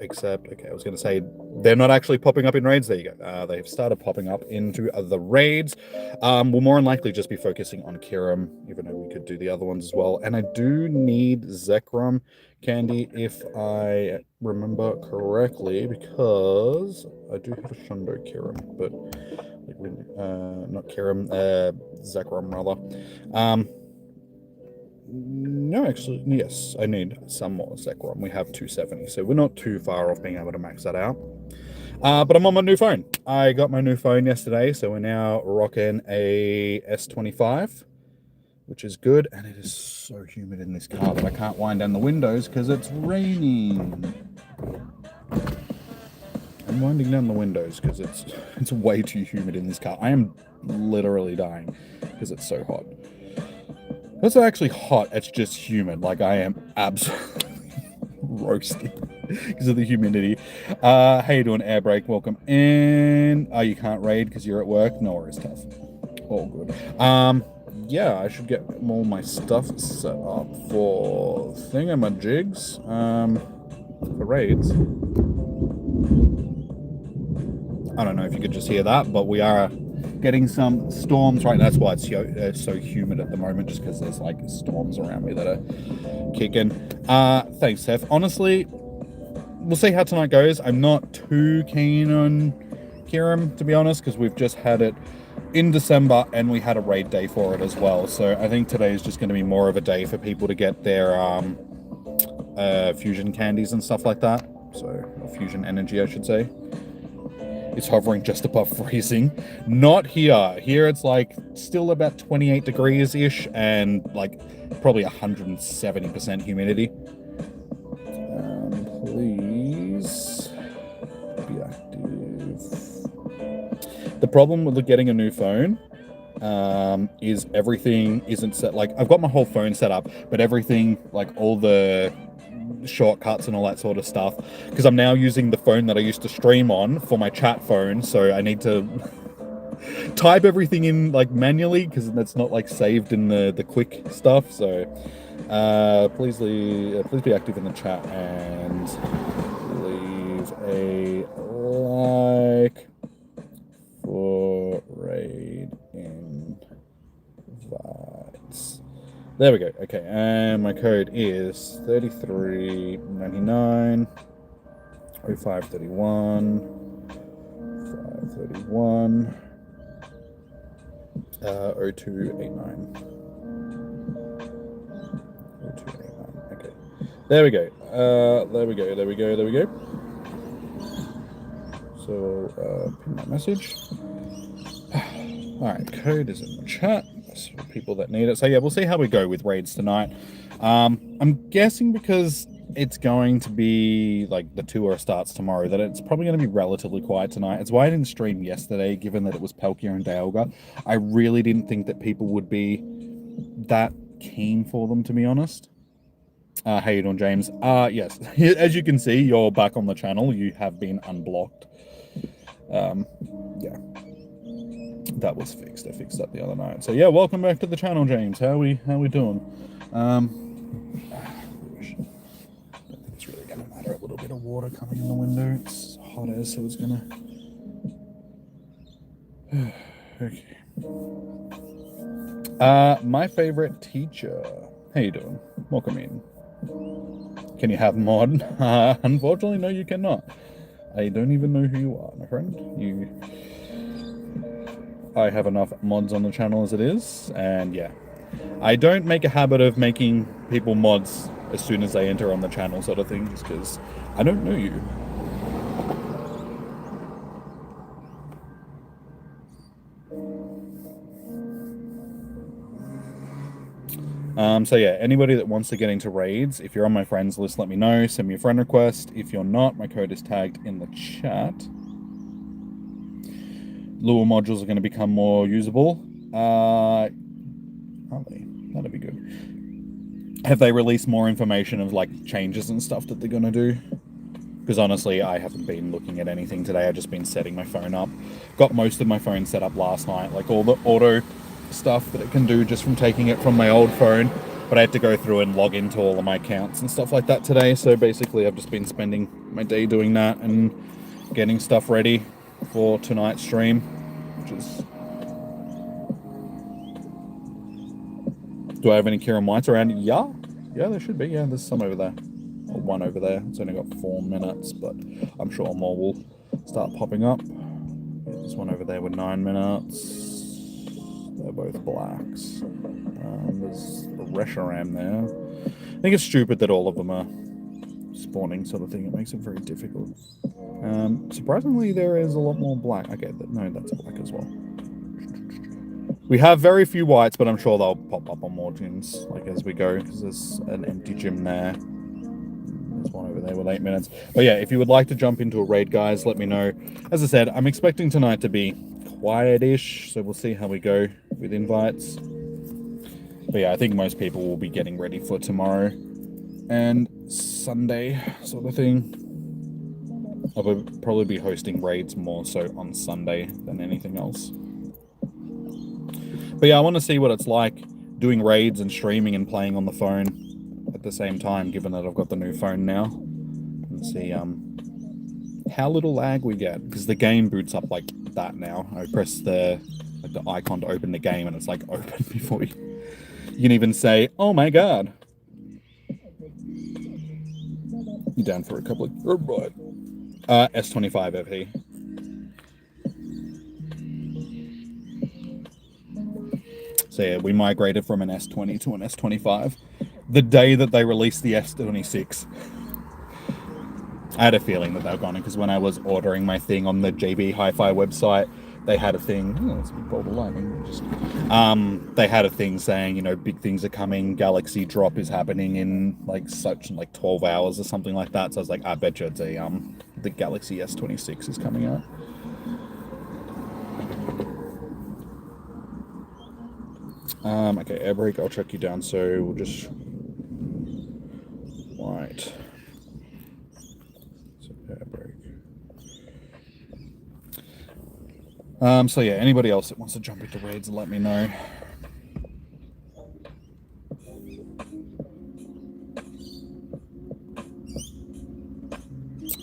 Except, okay, I was going to say they're not actually popping up in raids. There you go. They've started popping up into the raids. We'll more than likely just be focusing on Kyurem, even though we could do the other ones as well. And I do need Zekrom candy if I remember correctly, because I do have a Shundo Kyurem, but not Kyurem, Zekrom rather. No, actually, yes, I need some more Zekrom. We have 270, so we're not too far off being able to max that out. But I'm on my new phone. I got my new phone yesterday, so we're now rocking a S25, which is good, and it is so humid in this car that I can't wind down the windows because it's raining. I'm winding down the windows because it's way too humid in this car. I am literally dying because it's so hot. It's not actually hot, it's just humid. Like, I am absolutely roasting because of the humidity. How you doing, Airbreak? Welcome in. Oh, you can't raid because you're at work? No worries, tough. All good. Yeah, I should get all my stuff set up for thingamajigs. For raids. I don't know if you could just hear that, but we are getting some storms right now. That's why it's so humid at the moment, just because there's like storms around me that are kicking. Thanks, Steph. Honestly, we'll see how tonight goes. I'm not too keen on Kyurem, to be honest, because we've just had it in December and we had a raid day for it as well. So I think today is just going to be more of a day for people to get their fusion candies and stuff like that. So fusion energy, I should say. It's hovering just above freezing. Not here. Here it's like still about 28 degrees-ish and like probably 170% humidity. Please be active. The problem with getting a new phone is everything isn't set. Like, I've got my whole phone set up, but everything, like all the shortcuts and all that sort of stuff, because I'm now using the phone that I used to stream on for my chat phone, so I need to type everything in like manually because that's not like saved in the quick stuff. So please be active in the chat and leave a like for raid invites. There we go. Okay, and my code is 3399 0531 531 0289. 0289. Okay. There we go. There we go. So pin that message. Alright, code is in the chat. For people that need it. So yeah, we'll see how we go with raids tonight. I'm guessing because it's going to be like the tour starts tomorrow, that it's probably going to be relatively quiet tonight. It's why I didn't stream yesterday, given that it was Palkia and Dialga. I really didn't think that people would be that keen for them, to be honest. How you doing, James? Yes, as you can see, you're back on the channel. You have been unblocked. Yeah. That was fixed. I fixed that the other night. So yeah, welcome back to the channel, James. How we doing? I think it's really gonna matter. A little bit of water coming in the window. It's hot as, so it's gonna. Okay. My favorite teacher. How you doing? Welcome in. Can you have mod? Unfortunately, no, you cannot. I don't even know who you are, my friend. I have enough mods on the channel as it is, and yeah. I don't make a habit of making people mods as soon as they enter on the channel, sort of thing, just because I don't know you. So yeah, anybody that wants to get into raids, if you're on my friends list, let me know. Send me a friend request. If you're not, my code is tagged in the chat. Lure modules are going to become more usable. Aren't they? That'd be good. Have they released more information of like changes and stuff that they're going to do? Because honestly, I haven't been looking at anything today. I've just been setting my phone up. Got most of my phone set up last night, like all the auto stuff that it can do just from taking it from my old phone. But I had to go through and log into all of my accounts and stuff like that today. So basically, I've just been spending my day doing that and getting stuff ready for tonight's stream, which is... Do I have any Kyurem Whites around? Yeah, there should be. Yeah, there's some over there. Or one over there. It's only got 4 minutes, but I'm sure more will start popping up. There's one over there with 9 minutes. They're both blacks. There's a Reshiram there. I think it's stupid that all of them are spawning sort of thing. It makes it very difficult. Surprisingly, there is a lot more black. Okay, no, that's black as well. We have very few whites, but I'm sure they'll pop up on more gyms like as we go, because there's an empty gym there. There's one over there with 8 minutes. But yeah, if you would like to jump into a raid, guys, let me know. As I said, I'm expecting tonight to be quiet-ish, so we'll see how we go with invites. But yeah, I think most people will be getting ready for tomorrow and Sunday sort of thing. I'll probably be hosting raids more so on Sunday than anything else. But yeah, I want to see what it's like doing raids and streaming and playing on the phone at the same time, given that I've got the new phone now. And see how little lag we get, because the game boots up like that now. I press the icon to open the game and it's like open before you can even say, oh my god. You down for a couple of... Oh, right. S25 FE. So yeah, we migrated from an S20 to an S25 the day that they released the S26. I had a feeling that they were gone, because when I was ordering my thing on the JB Hi-Fi website, they had a thing... Oh, that's a big bolt of lightning. They had a thing saying, you know, big things are coming, Galaxy drop is happening in like 12 hours or something like that. So I was like, I bet you it's the Galaxy S26 is coming out. Okay, air brake, I'll check you down, so we'll just... Right. So, air brake. So yeah, anybody else that wants to jump into raids, let me know.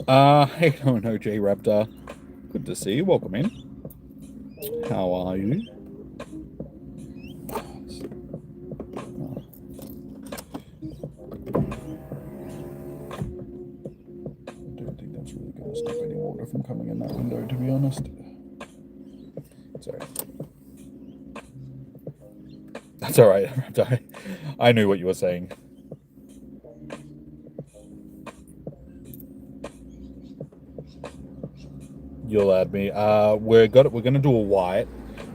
Hey, no, J Raptor. Good to see you, welcome in. How are you? Stop any water from coming in that window, to be honest. Sorry. That's alright. I knew what you were saying. You'll add me. We're gonna do a white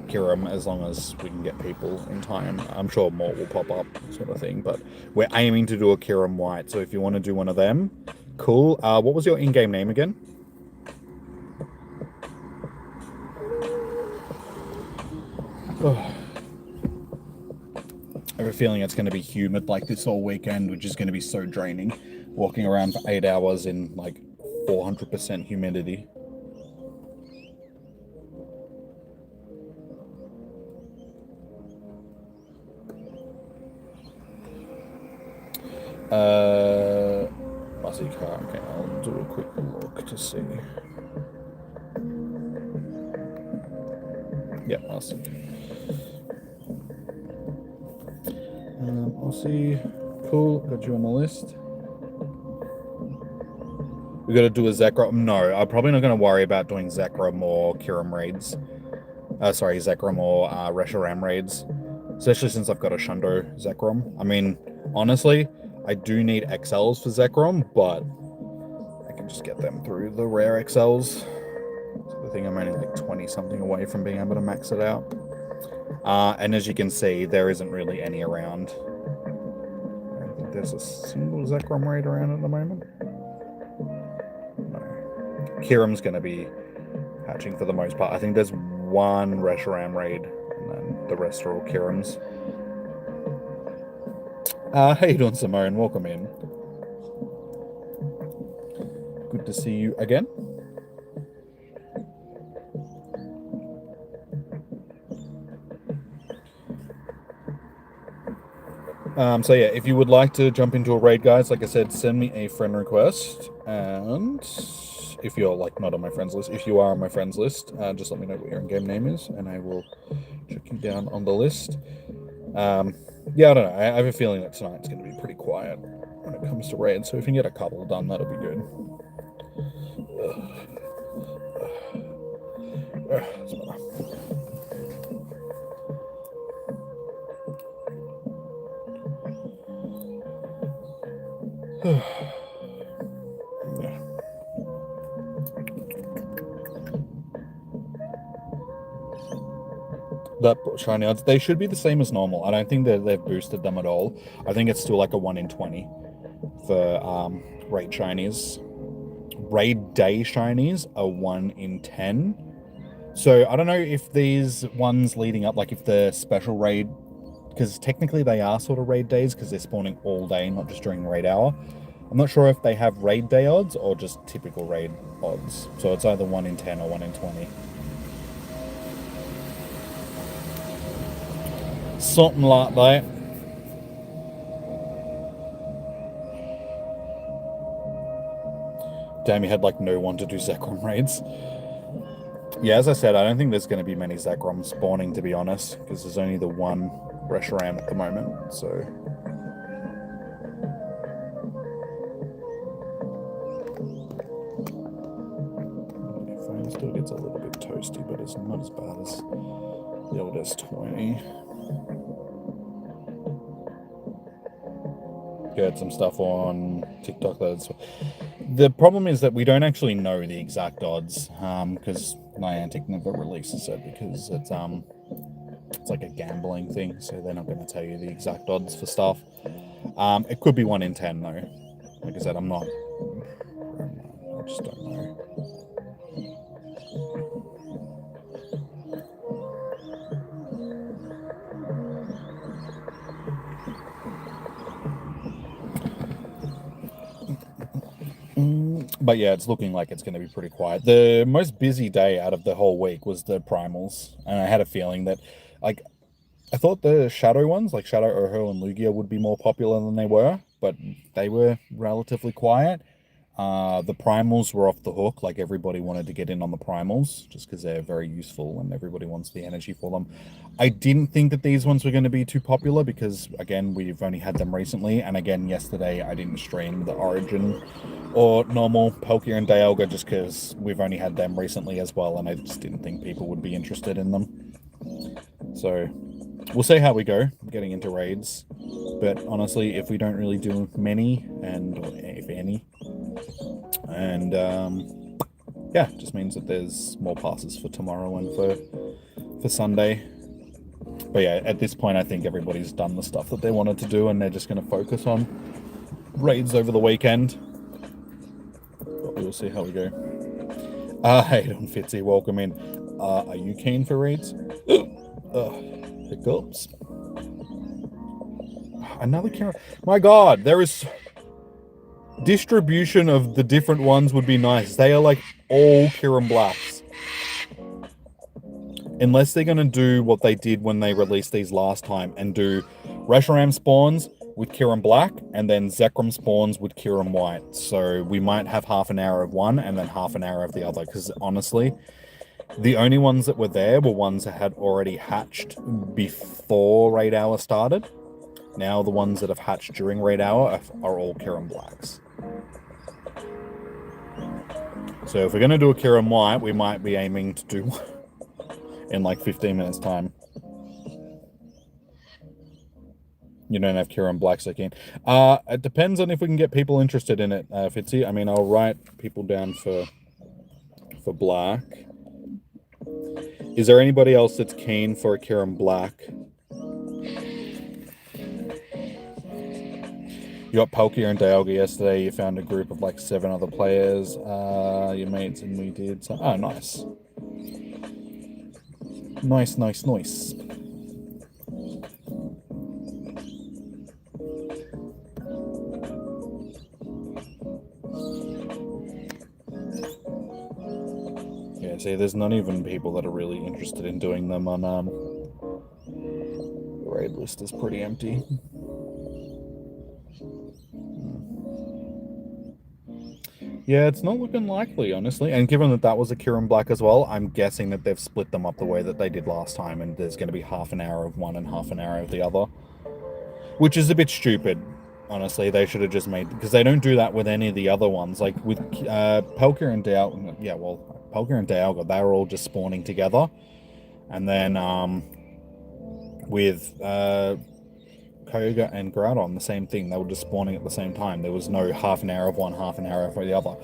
Kyurem as long as we can get people in time. I'm sure more will pop up, sort of thing. But we're aiming to do a Kyurem white. So if you want to do one of them, cool. What was your in-game name again? Oh. I have a feeling it's going to be humid like this all weekend, which is going to be so draining. Walking around for 8 hours in like 400% humidity. Fuzzy car. Okay, I'll do a quick look to see. Yeah, I'll see. I'll see. Cool, got you on the list. We got to do a Zekrom. No, I'm probably not going to worry about doing Zekrom or Kyurem raids. Sorry, Zekrom or Reshiram raids. Especially since I've got a Shundo Zekrom. I mean, honestly, I do need XLs for Zekrom, but I can just get them through the rare XLs. So I think I'm only like 20 something away from being able to max it out. And as you can see, there isn't really any around. I don't think there's a single Zekrom raid around at the moment. No. Kyurem's going to be hatching for the most part. I think there's one Reshiram raid, and then the rest are all Kyurems. How you doing, Simone? Welcome in. Good to see you again. So yeah, if you would like to jump into a raid, guys, like I said, send me a friend request. And if you're like not on my friends list, if you are on my friends list, just let me know what your in-game name is, and I will check you down on the list. Yeah, I don't know. I have a feeling that tonight's going to be pretty quiet when it comes to raids. So if you can get a couple done, that'll be good. Yeah. That shiny odds, they should be the same as normal. I don't think that they've boosted them at all. I think it's still like a 1 in 20 for raid shinies. Raid day shinies are 1 in 10. So I don't know if these ones leading up, like if the special raid, because technically they are sort of raid days because they're spawning all day, not just during raid hour. I'm not sure if they have raid day odds or just typical raid odds. So it's either 1 in 10 or 1 in 20. Something like that. Damn, you had like no one to do Zekrom raids. Yeah, as I said, I don't think there's going to be many Zekrom spawning, to be honest, because there's only the one Reshiram at the moment, so... My phone still gets a little bit toasty, but it's not as bad as the old S20. Heard some stuff on TikTok that's... The problem is that we don't actually know the exact odds, because Niantic never releases it, because it's like a gambling thing, so they're not going to tell you the exact odds for stuff. It could be 1 in 10 though. Like I said, I just don't know. But yeah, it's looking like it's going to be pretty quiet. The most busy day out of the whole week was the primals, and I had a feeling that, like, I thought the Shadow ones, like Shadow, Oho, and Lugia, would be more popular than they were, but they were relatively quiet. The primals were off the hook, like everybody wanted to get in on the primals, just because they're very useful and everybody wants the energy for them. I didn't think that these ones were going to be too popular because, again, we've only had them recently, and again, yesterday I didn't stream the Origin or normal Palkia and Dialga just because we've only had them recently as well, and I just didn't think people would be interested in them. So... we'll see how we go getting into raids, but honestly, if we don't really do many, and if any, and yeah, it just means that there's more passes for tomorrow and for Sunday. But yeah, at this point, I think everybody's done the stuff that they wanted to do, and they're just going to focus on raids over the weekend. But we'll see how we go. Hey, Don Fitzy, welcome in. Are you keen for raids? Hiccups. Another Kyurem. My god, there is... distribution of the different ones would be nice. They are like all Kyurem Blacks. Unless they're going to do what they did when they released these last time and do Reshiram spawns with Kyurem Black and then Zekrom spawns with Kyurem White. So we might have half an hour of one and then half an hour of the other, because honestly... the only ones that were there were ones that had already hatched before raid hour started. Now the ones that have hatched during raid hour are all Kyurem Blacks. So if we're going to do a Kyurem White, we might be aiming to do in like 15 minutes time. You don't have Kyurem Blacks again. It depends on if we can get people interested in it, Fitzy. I mean, I'll write people down for Black. Is there anybody else that's keen for a Kyurem Black? You got Palkia and Dialga yesterday. You found a group of like 7 other players. Your mates and we did. So, oh, nice. Nice, nice, nice. Yeah, see, there's not even people that are really interested in doing them on, the raid list is pretty empty. Yeah, it's not looking likely, honestly. And given that that was a Kyurem Black as well, I'm guessing that they've split them up the way that they did last time, and there's going to be half an hour of one and half an hour of the other. Which is a bit stupid, honestly. They should have just made... Because they don't do that with any of the other ones. Like, with Pelka and Dialga... Yeah, well, Pelka and Dialga, they were all just spawning together. And then, with... Kyogre and Groudon, the same thing. They were just spawning at the same time. There was no half an hour of one, half an hour for the other.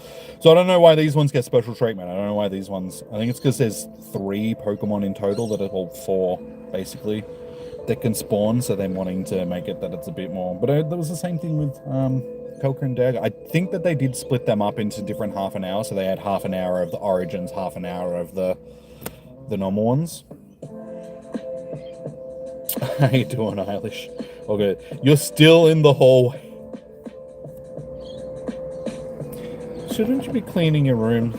So I don't know why these ones get special treatment. I don't know why these ones... I think it's because there's 3 Pokemon in total that are all 4, basically, that can spawn. So they're wanting to make it that it's a bit more. But there was the same thing with Pelka and Dialga. I think that they did split them up into different half an hour. So they had half an hour of the Origins, half an hour of the normal ones. How you doing, Eilish? Okay, you're still in the hallway. Shouldn't you be cleaning your room?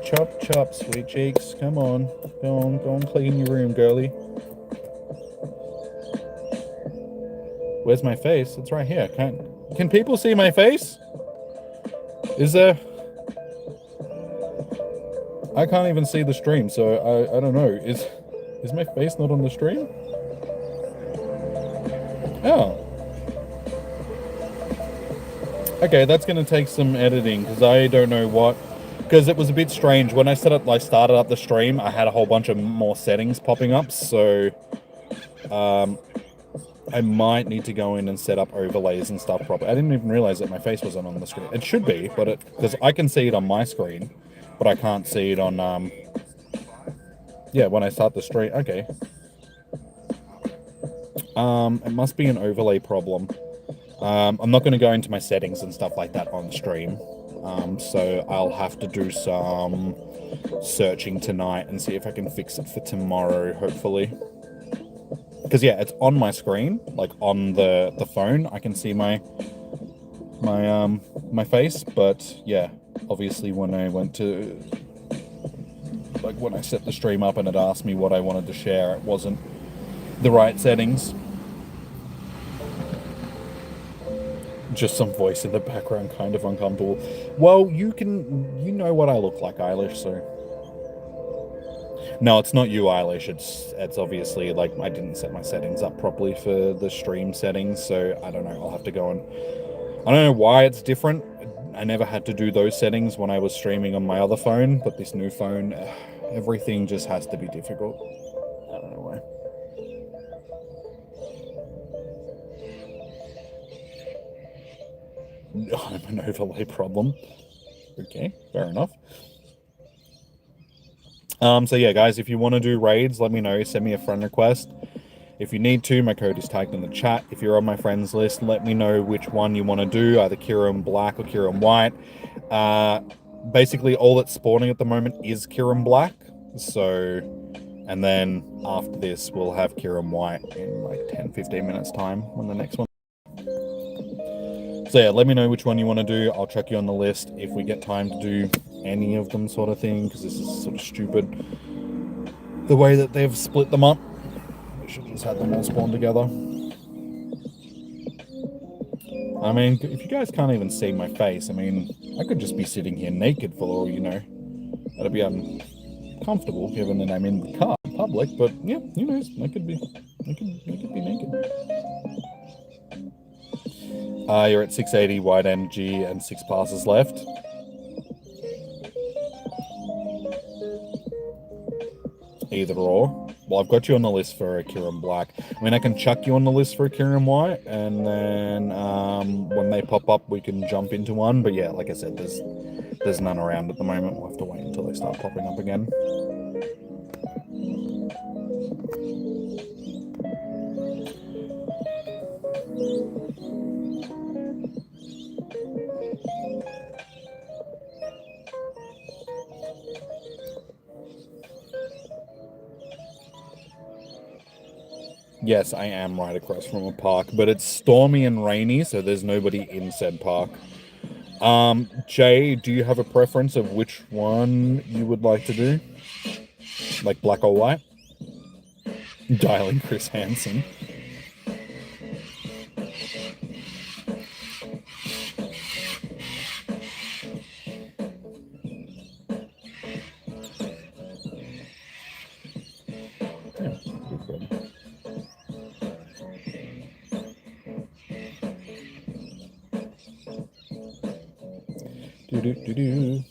Chop, chop, sweet cheeks. Come on. Go on, clean your room, girly. Where's my face? It's right here. Can people see my face? Is there... I can't even see the stream, so I don't know. Is my face not on the stream? Oh. Okay, that's going to take some editing, because I don't know what... Because it was a bit strange. When I started up the stream, I had a whole bunch of more settings popping up, so... I might need to go in and set up overlays and stuff properly. I didn't even realize that my face wasn't on the screen. It should be, but because I can see it on my screen, but I can't see it on... Yeah, when I start the stream... Okay. It must be an overlay problem. I'm not going to go into my settings and stuff like that on stream. So I'll have to do some searching tonight and see if I can fix it for tomorrow, hopefully. Because yeah, it's on my screen, like on the phone. I can see my face, but yeah, obviously when I went to... Like when I set the stream up and it asked me what I wanted to share, it wasn't the right settings. Just some voice in the background, kind of uncomfortable. Well, you know what I look like, Eilish, so... No, it's not you, Eilish. It's obviously, like, I didn't set my settings up properly for the stream settings, so I don't know. I'll have to go and... I don't know why it's different. I never had to do those settings when I was streaming on my other phone, but this new phone, everything just has to be difficult. I don't know why. I'm an overlay problem. Okay, fair enough. So yeah, guys, if you want to do raids, let me know. Send me a friend request. If you need to, my code is tagged in the chat. If you're on my friends list, let me know which one you want to do, either Kyurem Black or Kyurem White. Basically, all that's spawning at the moment is Kyurem Black. So, and then after this, we'll have Kyurem White in like 10-15 minutes time when the next one. So yeah, let me know which one you want to do. I'll check you on the list if we get time to do any of them, sort of thing, because this is sort of stupid the way that they've split them up. We should have just had them all spawn together. I mean, if you guys can't even see my face, I mean, I could just be sitting here naked for all you know. That'd be uncomfortable given that I'm in the car in public, but yeah, who knows? I could be naked. You're at 680 wide energy and 6 passes left. Either or. Well, I've got you on the list for a Kyurem Black. I mean, I can chuck you on the list for a Kyurem White, and then when they pop up, we can jump into one. But yeah, like I said, there's none around at the moment. We'll have to wait until they start popping up again. Yes, I am right across from a park, but it's stormy and rainy, so there's nobody in said park. Jay, do you have a preference of which one you would like to do? Like black or white? Dialing Chris Hansen. Do do do do.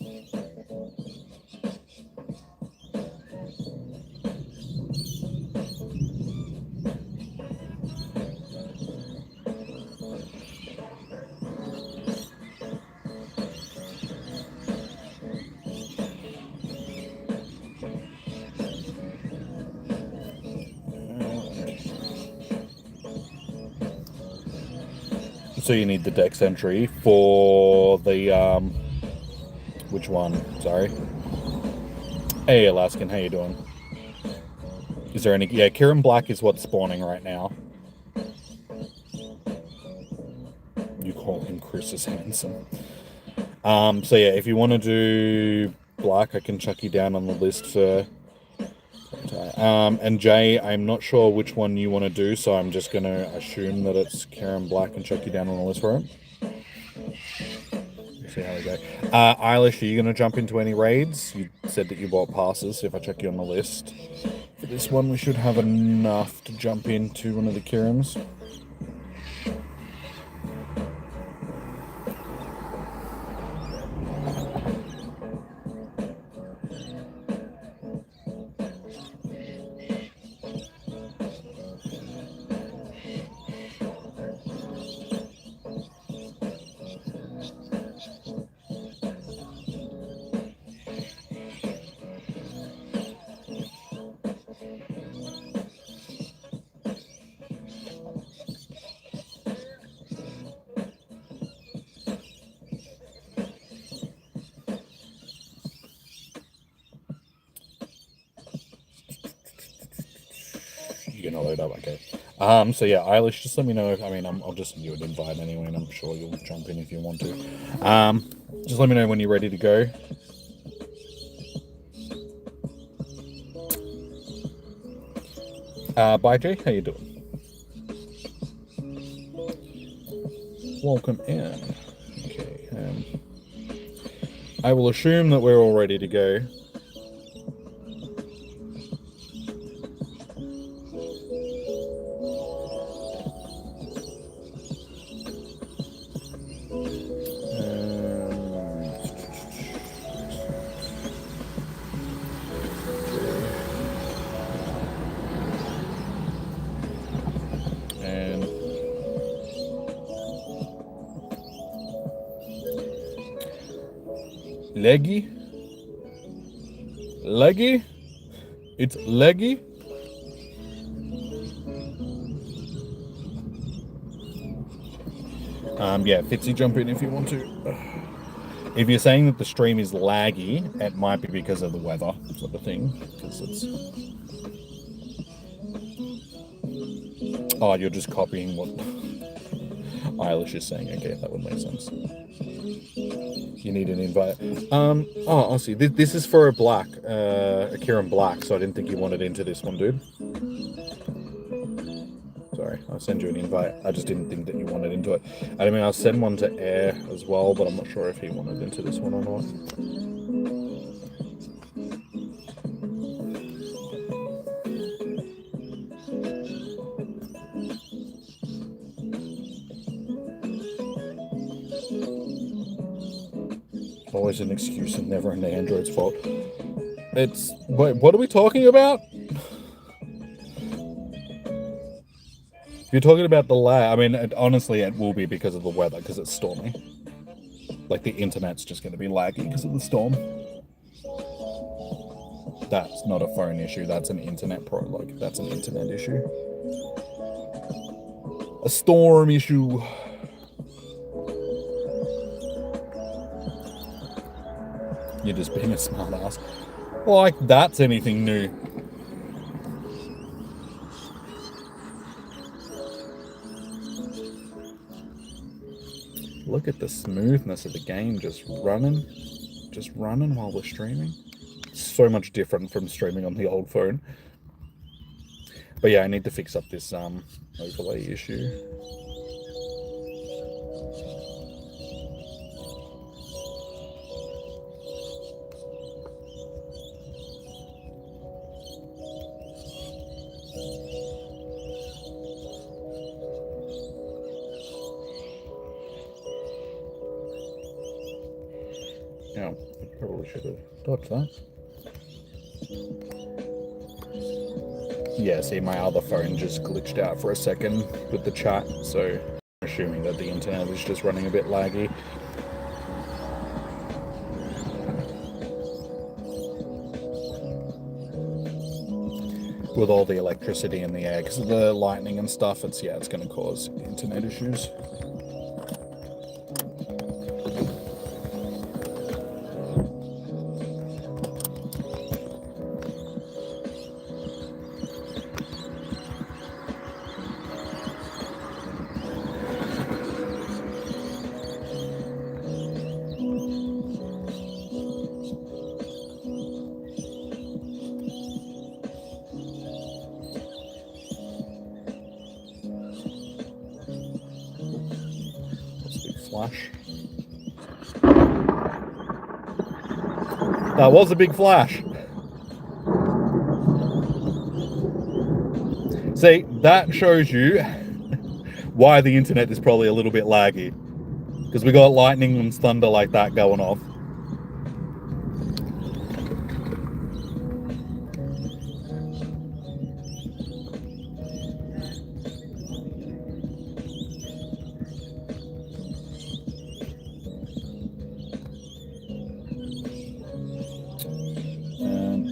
So you need the dex entry for the which one? Sorry. Hey Alaskan, how you doing? Is there any? Yeah, Kyurem Black is what's spawning right now. You call him Chris is handsome. So yeah, if you want to do Black, I can chuck you down on the list for. And Jay, I'm not sure which one you want to do, so I'm just going to assume that it's Kyurem Black and chuck you down on the list for it. See how we go. Eilish, are you going to jump into any raids? You said that you bought passes, so if I check you on the list for this one, we should have enough to jump into one of the Kyurems. You're gonna load up, okay. So yeah, Eilish, just let me know. I mean, I'll just send you an invite anyway, and I'm sure you'll jump in if you want to. Just let me know when you're ready to go. Bye, Jay. How you doing? Welcome in. Okay. I will assume that we're all ready to go. Leggy? Leggy? It's leggy? Yeah, Fitzy, jump in if you want to. If you're saying that the stream is laggy, it might be because of the weather sort of thing. Because it's... Oh, you're just copying what Eilish is saying. Okay, that would make sense. You need an invite. Oh, I'll see. This is for a black, a Kyurem Black, so I didn't think you wanted into this one, dude. Sorry, I'll send you an invite. I just didn't think that you wanted into it. I mean, I'll send one to Air as well, but I'm not sure if he wanted into this one or not. Always an excuse and never an Android's fault. It's... Wait, what are we talking about? If you're talking about the lag, I mean, honestly, it will be because of the weather, because it's stormy. Like, the internet's just going to be laggy because of the storm. That's not a phone issue, that's an internet that's an internet issue. A storm issue. You're just being a smart ass. Like that's anything new. Look at the smoothness of the game just running while we're streaming. It's so much different from streaming on the old phone. But yeah, I need to fix up this overlay issue. Yeah, I probably should have dodged that. Yeah, see, my other phone just glitched out for a second with the chat, so I'm assuming that the internet is just running a bit laggy. With all the electricity in the air, because of the lightning and stuff, it's going to cause internet issues. Flash. That was a big flash. See, that shows you why the internet is probably a little bit laggy. Because we got lightning and thunder like that going off.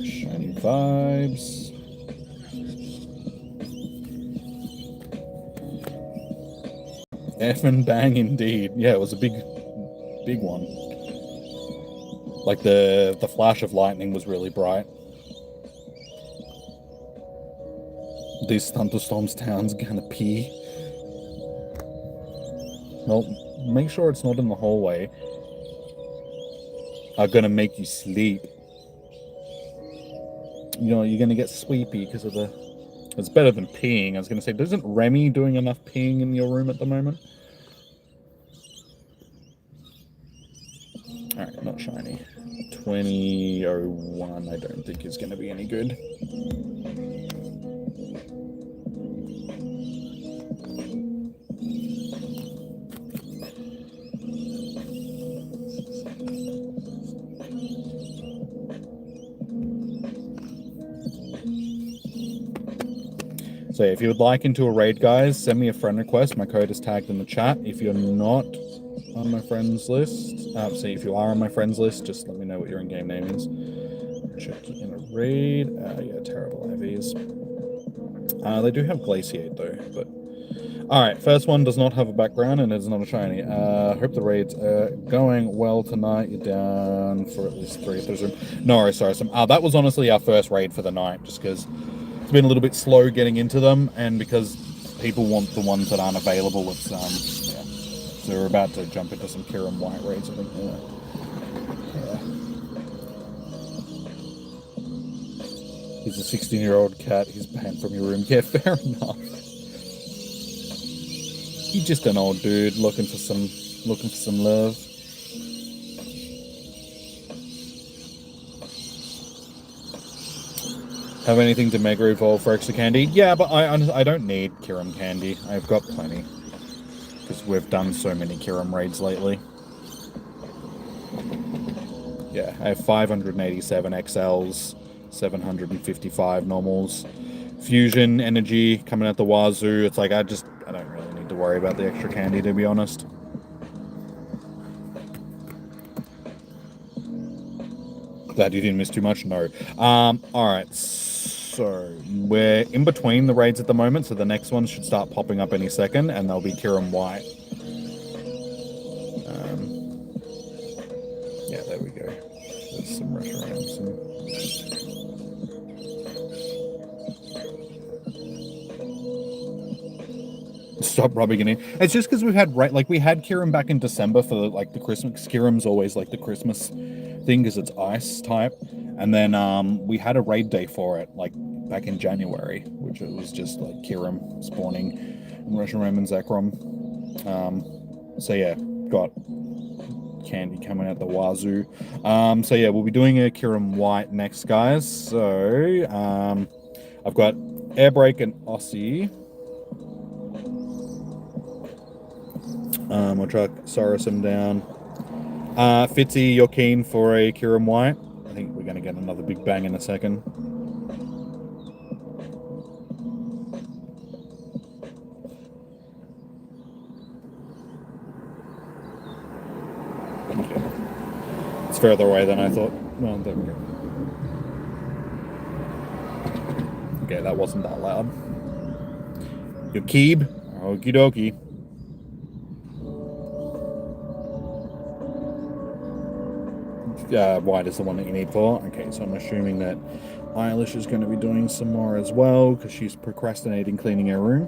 Shiny vibes. Effing bang indeed. Yeah, it was a big one. Like the flash of lightning was really bright. These thunderstorms town's gonna pee. Well, make sure it's not in the hallway. Are gonna make you sleep. You know, you're gonna get sleepy because of the... It's better than peeing. I was gonna say, isn't Remy doing enough peeing in your room at the moment? Alright, not shiny. 2001 I don't think is gonna be any good. So if you would like into a raid, guys, send me a friend request. My code is tagged in the chat. If you're not on my friends list, see, if you are on my friends list, just let me know what your in-game name is. Check in a raid. Yeah, terrible IVs. They do have Glaciate though, but... Alright, first one does not have a background and it's not a shiny. Hope the raids are going well tonight. You're down for at least 3 if there's room. No, sorry. That was honestly our first raid for the night, just because it's been a little bit slow getting into them, and because people want the ones that aren't available. It's yeah. So we're about to jump into some Kyurem white raids, I think. Yeah. He's a 16-year-old cat. He's banned from your room. Yeah, fair enough. He's just an old dude looking for some love. Have anything to Mega Evolve for extra candy? Yeah, but I don't need Kyurem candy. I've got plenty. Because we've done so many Kyurem raids lately. Yeah, I have 587 XLs, 755 normals. Fusion, energy, coming out the wazoo. It's like, I don't really need to worry about the extra candy, to be honest. Glad you didn't miss too much? No. Alright, so we're in between the raids at the moment, so the next one should start popping up any second, and they'll be Kyurem white. Yeah, there we go. There's some rush around. Stop rubbing it in. It's just because we had Kyurem back in December for like the Christmas. Kyurem's always like the Christmas thing because it's ice type, and then we had a raid day for it like back in January, which it was just like Kyurem spawning Russian Ram and Zekrom. So yeah, got candy coming out the wazoo. So yeah, we'll be doing a Kyurem white next, guys. So I've got Airbreak and Aussie. We'll track Saracen down. Fitzy, you're keen for a Kyurem White? I think we're going to get another big bang in a second. Okay. It's further away than I thought. Well, there we go. Okay, that wasn't that loud. Your Keeb? Okie dokie. White is the one that you need for. Okay, so I'm assuming that Eilish is going to be doing some more as well because she's procrastinating cleaning her room.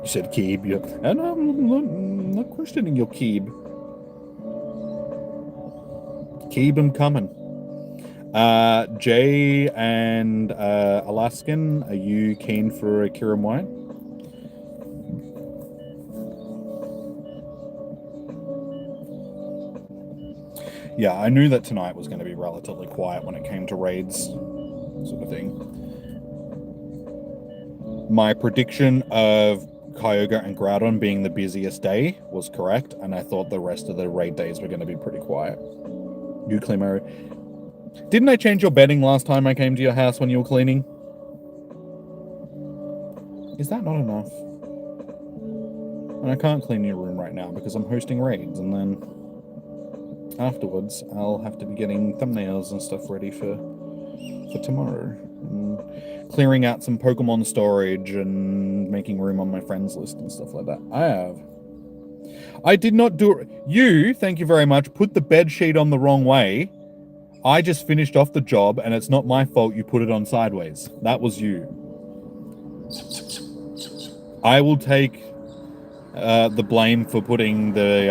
You said Keeb, and I'm not questioning your Keeb. Keeb him coming. Jay and Alaskan, are you keen for a Kyurem White? Yeah, I knew that tonight was going to be relatively quiet when it came to raids, sort of thing. My prediction of Kyogre and Groudon being the busiest day was correct, and I thought the rest of the raid days were going to be pretty quiet. You Climo. Didn't I change your bedding last time I came to your house when you were cleaning? Is that not enough? And I can't clean your room right now because I'm hosting raids, and then afterwards I'll have to be getting thumbnails and stuff ready for tomorrow. And clearing out some Pokemon storage and making room on my friends list and stuff like that. I did not do it. You, thank you very much, put the bed sheet on the wrong way. I just finished off the job, and it's not my fault you put it on sideways. That was you. I will take the blame for putting the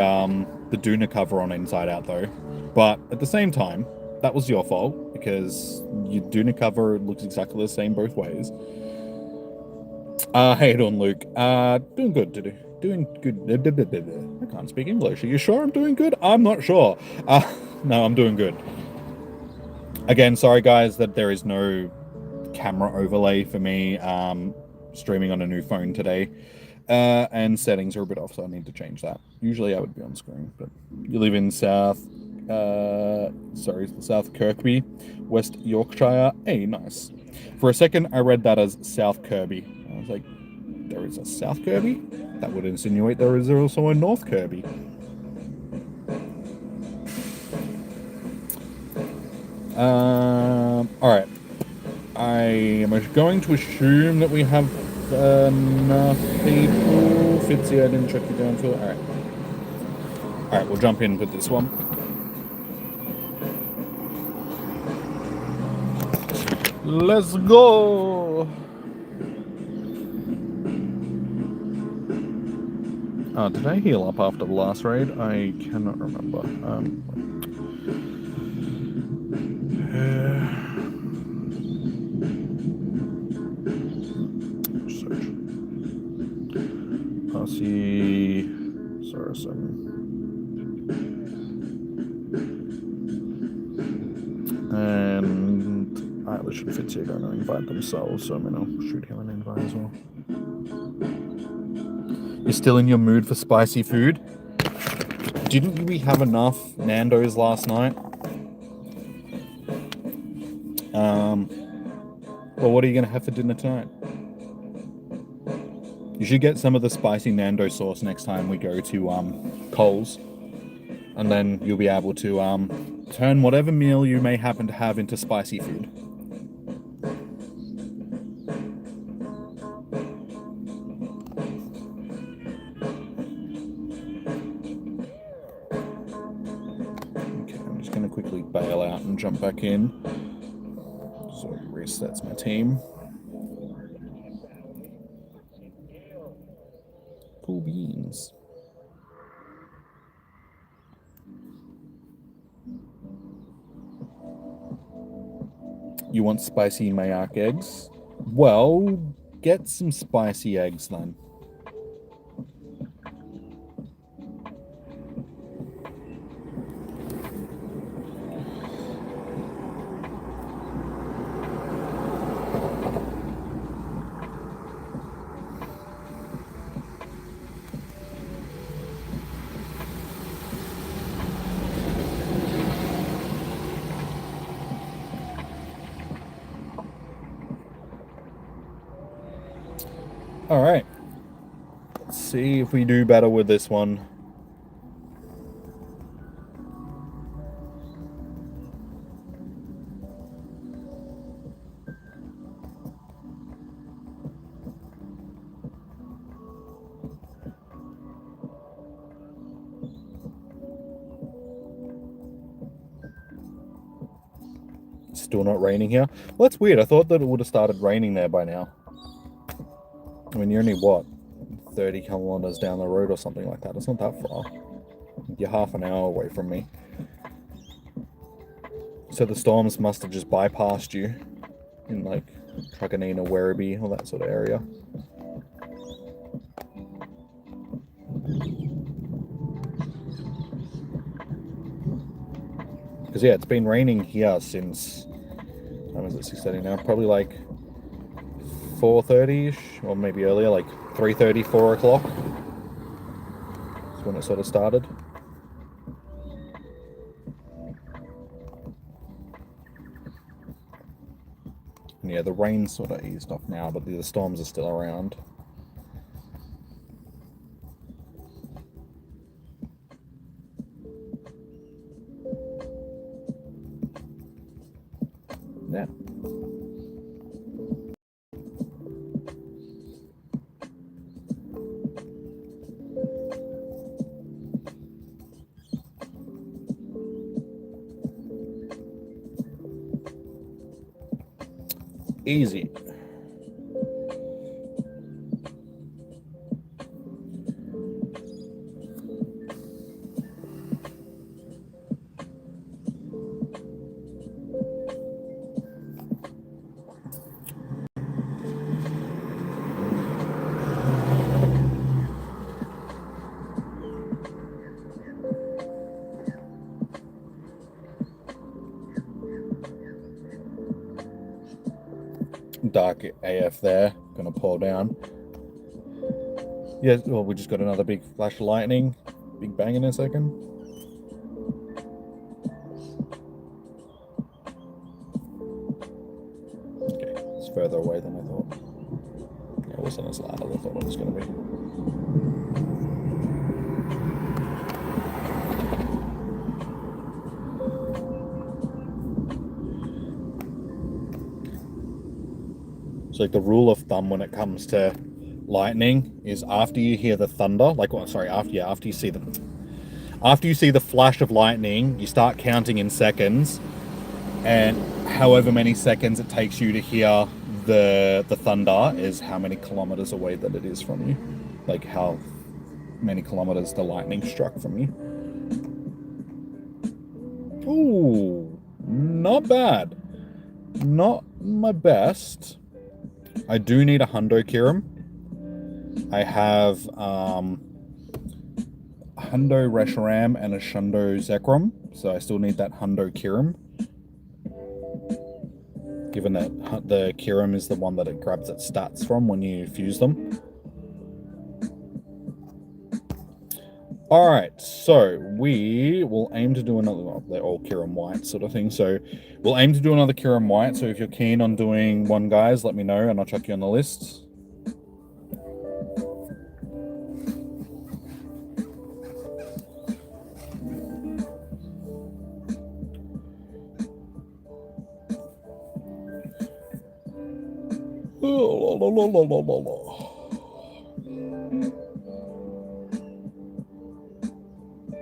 Duna cover on inside out, though. But at the same time, that was your fault, because your Duna cover looks exactly the same both ways. How you doing, Luke? Doing good today. Doing good. I can't speak English. Are you sure I'm doing good? I'm not sure. No, I'm doing good. Again, sorry guys that there is no camera overlay for me streaming on a new phone today. And settings are a bit off, so I need to change that. Usually I would be on screen, but you live in South Kirkby, West Yorkshire. Hey, nice. For a second, I read that as South Kirby. I was like, there is a South Kirby? That would insinuate there is also a North Kirby. Alright. I am going to assume that we have enough people. Fitzy, I didn't check you down for it. Alright. Alright, we'll jump in with this one. Let's go! Did I heal up after the last raid? I cannot remember. Search. Posse. Saracen. And Eilish and Fitzy are going to invite themselves, so I'm going to shoot him an invite as well. You're still in your mood for spicy food? Didn't we have enough Nando's last night? Well, what are you going to have for dinner tonight? You should get some of the spicy Nando sauce next time we go to Coles. And then you'll be able to turn whatever meal you may happen to have into spicy food. Okay, I'm just going to quickly bail out and jump back in. So it resets my team. Cool beans. You want spicy Mayak eggs? Well, get some spicy eggs then. All right. Let's see if we do better with this one. Still not raining here. Well, that's weird. I thought that it would have started raining there by now. I mean, you're only, what, 30 kilometers down the road or something like that. It's not that far. You're half an hour away from me. So the storms must have just bypassed you in, like, Truganina, Werribee, all that sort of area. Because, yeah, it's been raining here since... When is it, 6:30 now? Probably, like, 4:30-ish, or maybe earlier, like 3:30, 4 o'clock. That's when it sort of started. And yeah, the rain's sort of eased off now, but the storms are still around. Yeah. Easy. Dark AF there. Gonna pour down. Yeah, well, we just got another big flash of lightning. Big bang in a second. Okay, it's further away than I thought. Yeah, it wasn't as loud as I thought it was gonna be. So like the rule of thumb when it comes to lightning is after you hear the thunder, like, well, sorry, after you see the flash of lightning, you start counting in seconds, and however many seconds it takes you to hear the thunder is how many kilometers away that it is from you, like how many kilometers the lightning struck from you. Ooh, not bad. Not my best. I do need a hundo Kyurem. I have hundo Reshiram and a shundo Zekrom, so I still need that hundo Kyurem. Given that the Kyurem is the one that it grabs its stats from when you fuse them. Alright, so we will aim to do another, well, they're all Kyurem white sort of thing, so we'll aim to do another Kyurem white, so if you're keen on doing one, guys, let me know and I'll chuck you on the list.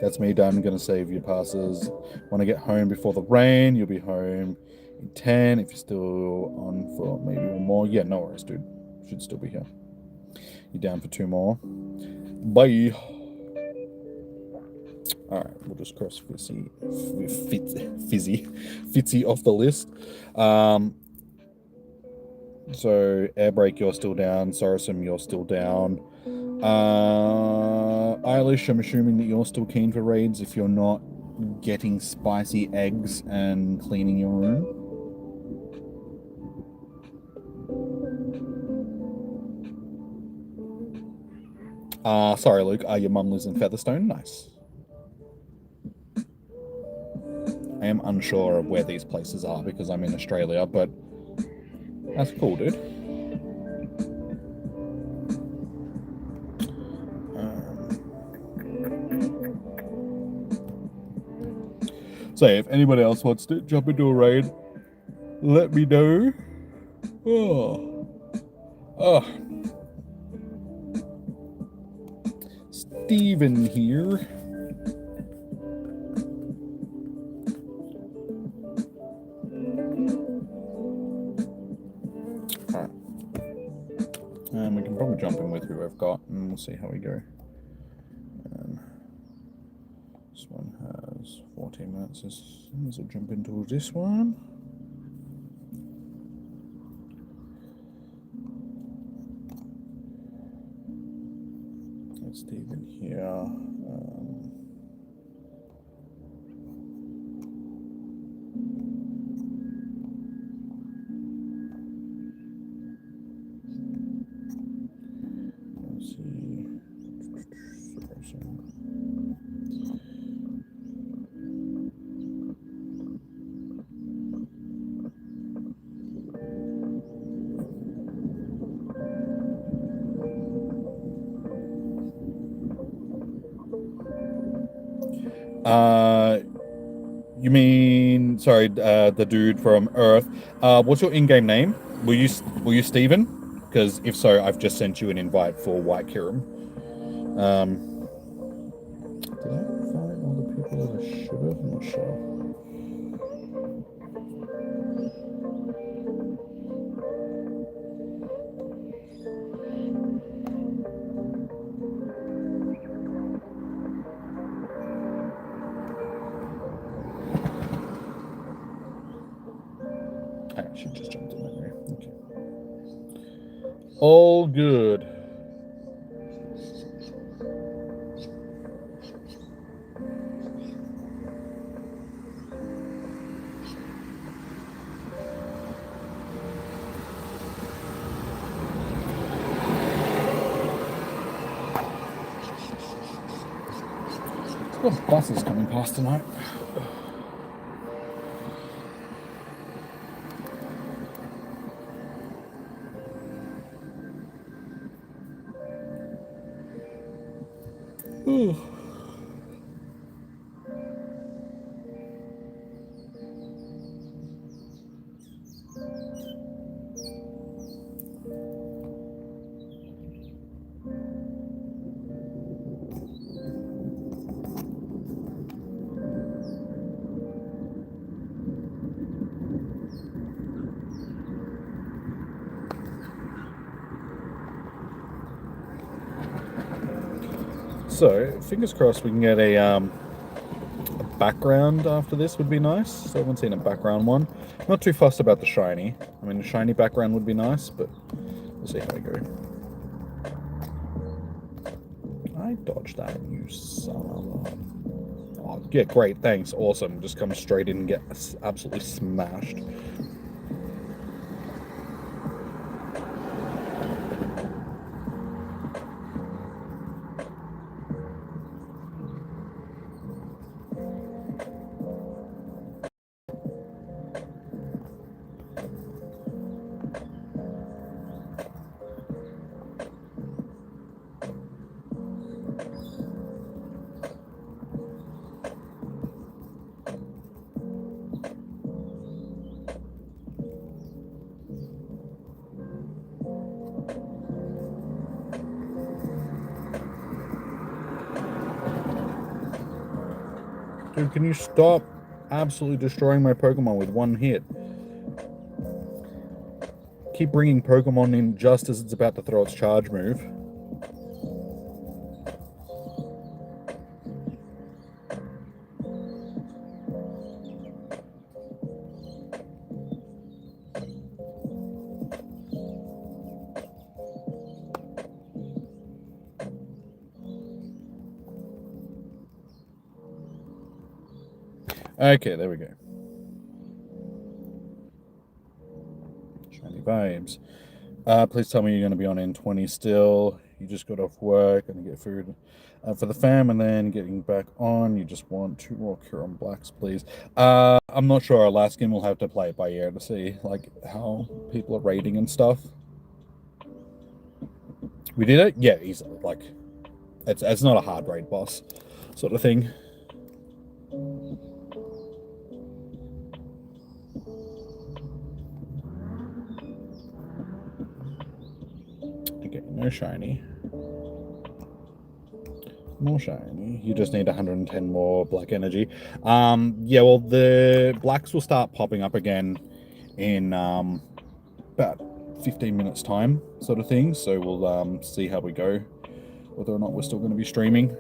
That's me done. Gonna save your passes. Want to get home before the rain? You'll be home in 10 if you're still on for maybe one more. Yeah, no worries, dude. Should still be here. You're down for 2 more. Bye. All right, we'll just cross Fizzy off the list. So Airbrake, you're still down. Sorosum, you're still down. Eilish, I'm assuming that you're still keen for raids if you're not getting spicy eggs and cleaning your room. Sorry, Luke. Your mum lives in Featherstone. Nice. I am unsure of where these places are because I'm in Australia, but that's cool, dude. So if anybody else wants to jump into a raid, let me know. Oh. Oh. Steven here. Alright. And we can probably jump in with who I've got and we'll see how we go. This one has 14 minutes. Let's jump into this one. Let's Steven here. Let's see. You mean, sorry, the dude from Earth. What's your in-game name? Were you Steven? Because if so, I've just sent you an invite for White Kyurem. Did I find all the people that I should have? I'm not sure. I actually just jumped in that way. Okay. All good. Got buses coming past tonight. Ooh. So, fingers crossed we can get a background after this would be nice. So I haven't seen a background one. Not too fussed about the shiny. I mean, the shiny background would be nice, but we'll see how we go. I dodged that, you son of a... Oh, yeah, great, thanks, awesome. Just come straight in and get absolutely smashed. Dude, can you stop absolutely destroying my Pokemon with one hit? Keep bringing Pokemon in just as it's about to throw its charge move. Okay, there we go. Shiny vibes. Please tell me you're going to be on N20 still. You just got off work and get food for the fam, and then getting back on. You just want 2 more Kyurem Blacks, please. I'm not sure. Our last game we'll have to play it by ear to see like how people are rating and stuff. We did it? Yeah, easily. Like, it's not a hard raid boss sort of thing. no shiny. More shiny. You just need 110 more black energy. Yeah, well, the blacks will start popping up again in about 15 minutes time, sort of thing. So we'll see how we go, whether or not we're still going to be streaming.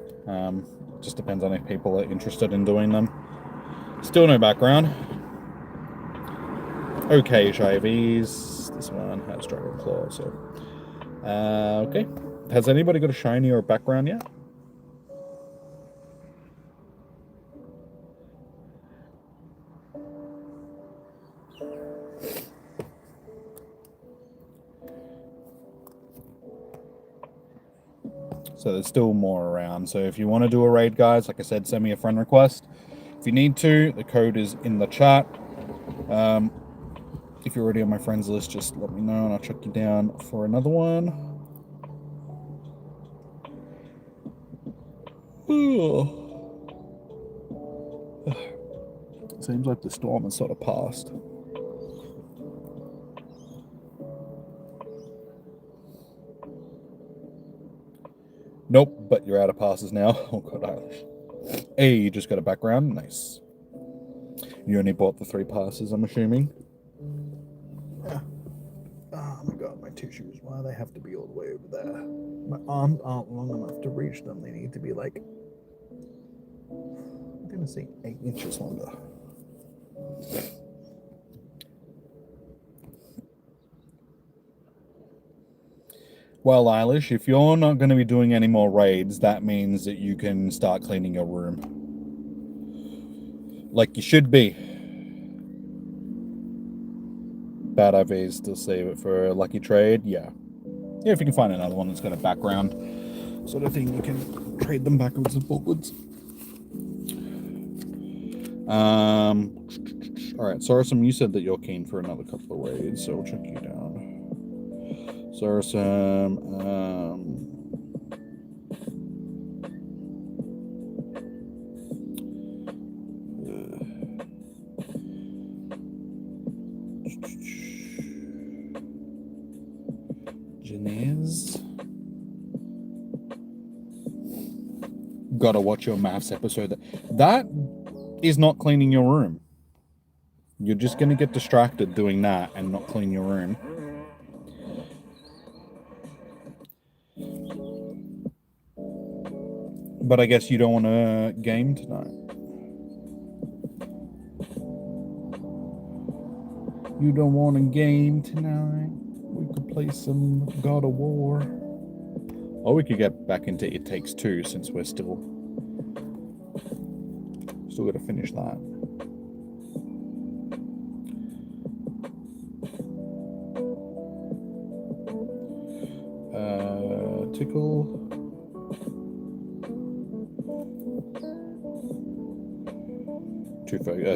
Just depends on if people are interested in doing them. Still no background. Okay, IVs. This one has Dragon Claw, so okay. Has anybody got a shiny or a background yet? So there's still more around. So if you want to do a raid, guys, like I said, send me a friend request. If you need to, the code is in the chat. If you're already on my friends list, just let me know and I'll check you down for another one. Seems like the storm has sort of passed. Nope, but you're out of passes now. Oh god, Eilish. Hey, you just got a background? Nice. You only bought the 3 passes, I'm assuming? Yeah. Oh my god, my tissues. Why do they have to be all the way over there? My arms aren't long enough to reach them. They need to be like, I'm gonna say 8 inches longer. Well, Eilish, if you're not going to be doing any more raids, that means that you can start cleaning your room. Like you should be. Bad IVs, still save it for a lucky trade. Yeah. Yeah, if you can find another one that's got a background sort of thing, you can trade them backwards and forwards. Alright, Sarasum, you said that you're keen for another couple of raids, so we'll check you down. Sarasum, Janez. Gotta watch your maths episode. That is not cleaning your room. You're just gonna get distracted doing that and not clean your room. But I guess you don't want to game tonight. You don't want to game tonight? We could play some God of War. Or we could get back into It Takes Two since we're still got to finish that. Tickle.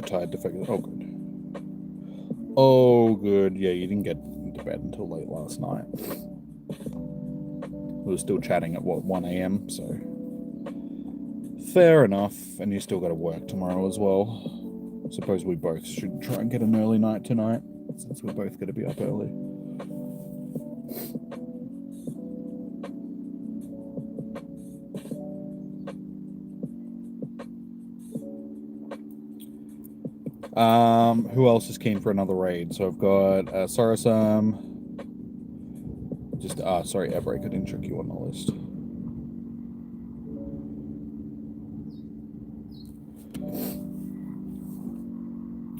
Tied to focus. Oh, good. Oh, good. Yeah, you didn't get into bed until late last night. We were still chatting at, what, 1 a.m., so... Fair enough. And you still got to work tomorrow as well. Suppose we both should try and get an early night tonight, since we're both going to be up early. Who else is keen for another raid? So I've got Sarasum. Sorry, Airbrake, I didn't check you on the list.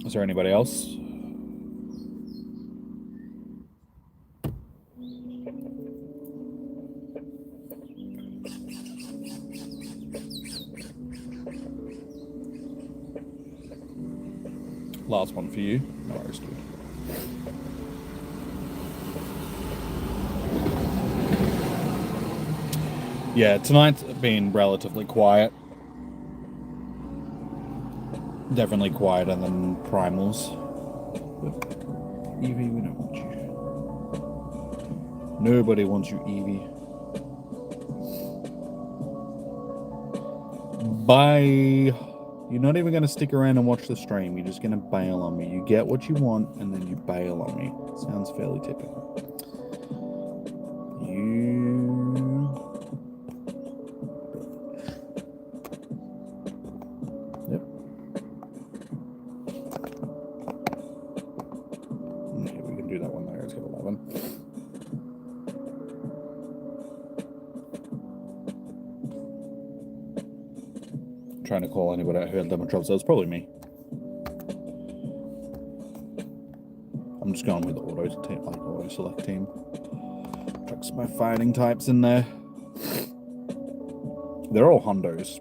Is there anybody else? Last one for you. No worries, dude. Yeah, tonight's been relatively quiet. Definitely quieter than Primals. But Iive, we don't want you. Nobody wants you, Iive. Bye. You're not even going to stick around and watch the stream. You're just going to bail on me. You get what you want, and then you bail on me. Sounds fairly typical. you. Yep. Okay, we can do that one there. Let's get 11. I'm trying to call anybody out who had lemon drops. So it's probably me. I'm just going with the auto select team. Chuck some my fighting types in there. They're all hundos.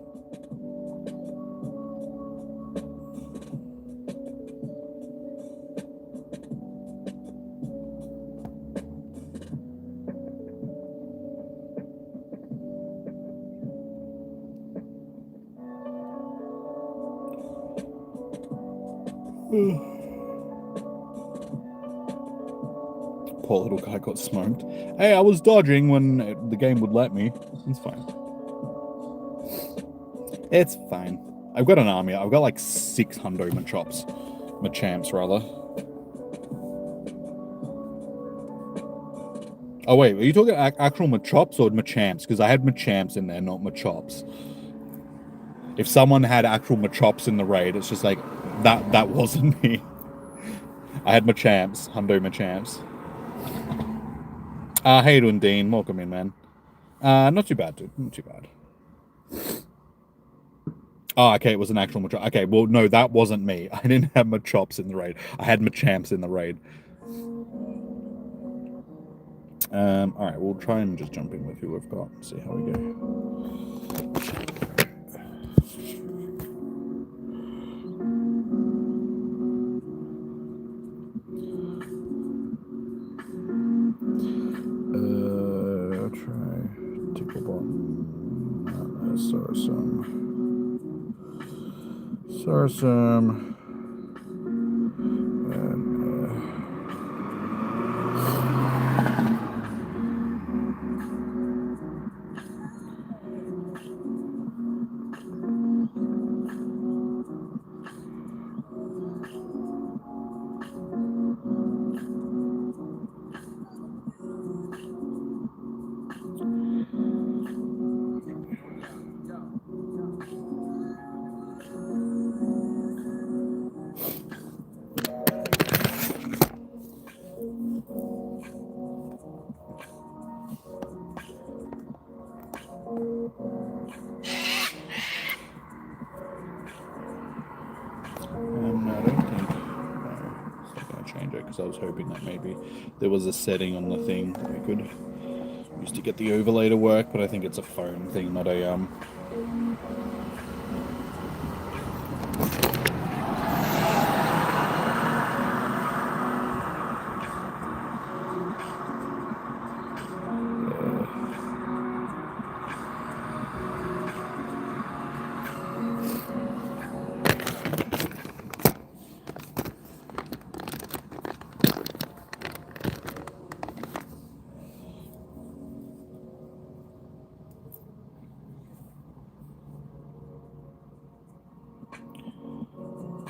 Poor little guy got smoked. Hey, I was dodging when the game would let me. It's fine. It's fine. I've got an army. I've got like 6 hundo Machamps rather. Oh wait, are you talking actual Machops or Machamps? Because I had Machamps in there, not Machops. If someone had actual Machops in the raid, it's just like that wasn't me. I had Machamps, hundo Machamps. How you doing, Dean? Welcome in, man. Not too bad, dude. Not too bad. Oh, okay, it was an actual Machop. Okay, well, no, that wasn't me. I didn't have Machops in the raid. I had Machamps in the raid. Alright, we'll try and just jump in with who we've got. See how we go. Try tickle button. Sorsum. I was hoping that maybe there was a setting on the thing that we could use to get the overlay to work, but I think it's a phone thing, not a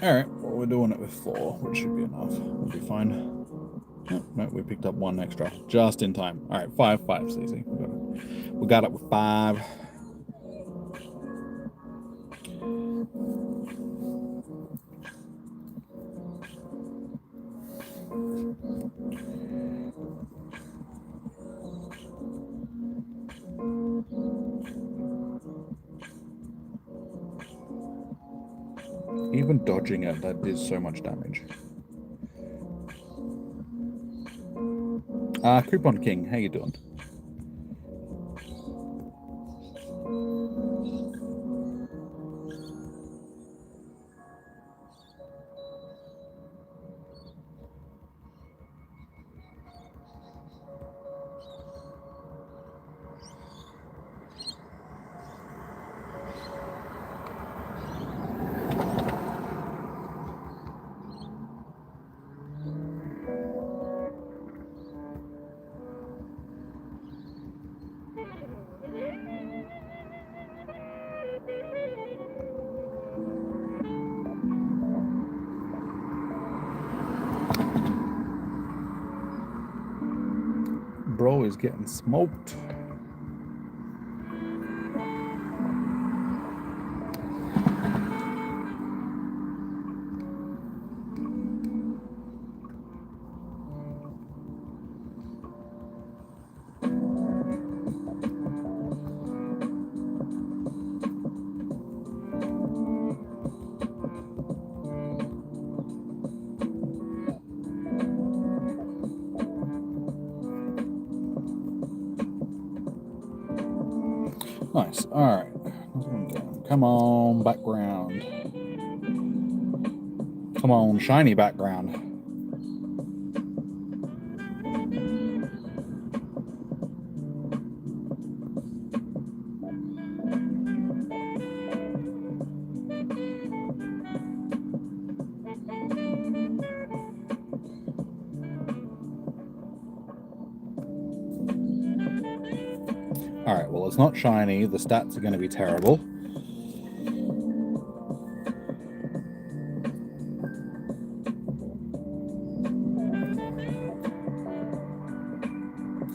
Alright, well, we're doing it with 4, which should be enough. We'll be fine. Oh, no, we picked up 1 extra. Just in time. Alright, 5, CC. We got it with 5. Even dodging it, that did so much damage. Coupon King, how you doing? bro is getting smoked. Nice. All right. Come on, background. Come on, shiny background. All right, well, it's not shiny. The stats are going to be terrible.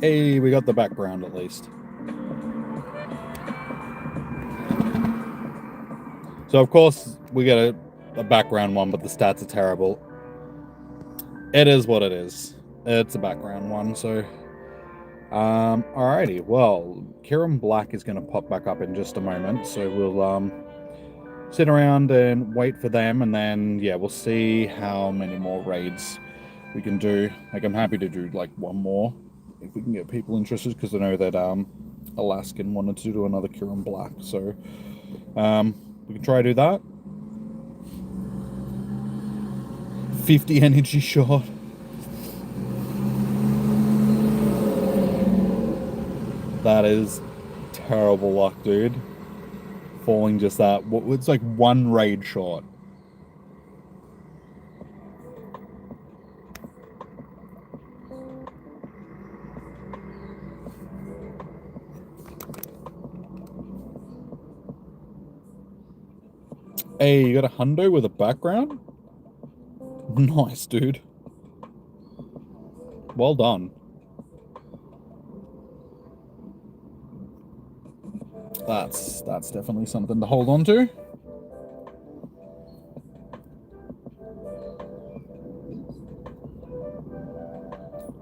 Hey, we got the background at least. So, of course, we get a background one, but the stats are terrible. It is what it is. It's a background one, so... alrighty, well, Kyurem Black is going to pop back up in just a moment, so we'll sit around and wait for them, and then, yeah, we'll see how many more raids we can do. Like, I'm happy to do, like, one more, if we can get people interested, because I know that, Alaskan wanted to do another Kyurem Black, so, we can try to do that. 50 energy shot. That is terrible luck, dude. Falling just that. It's like one raid shot. Hey, you got a hundo with a background? Nice, dude. Well done. That's definitely something to hold on to.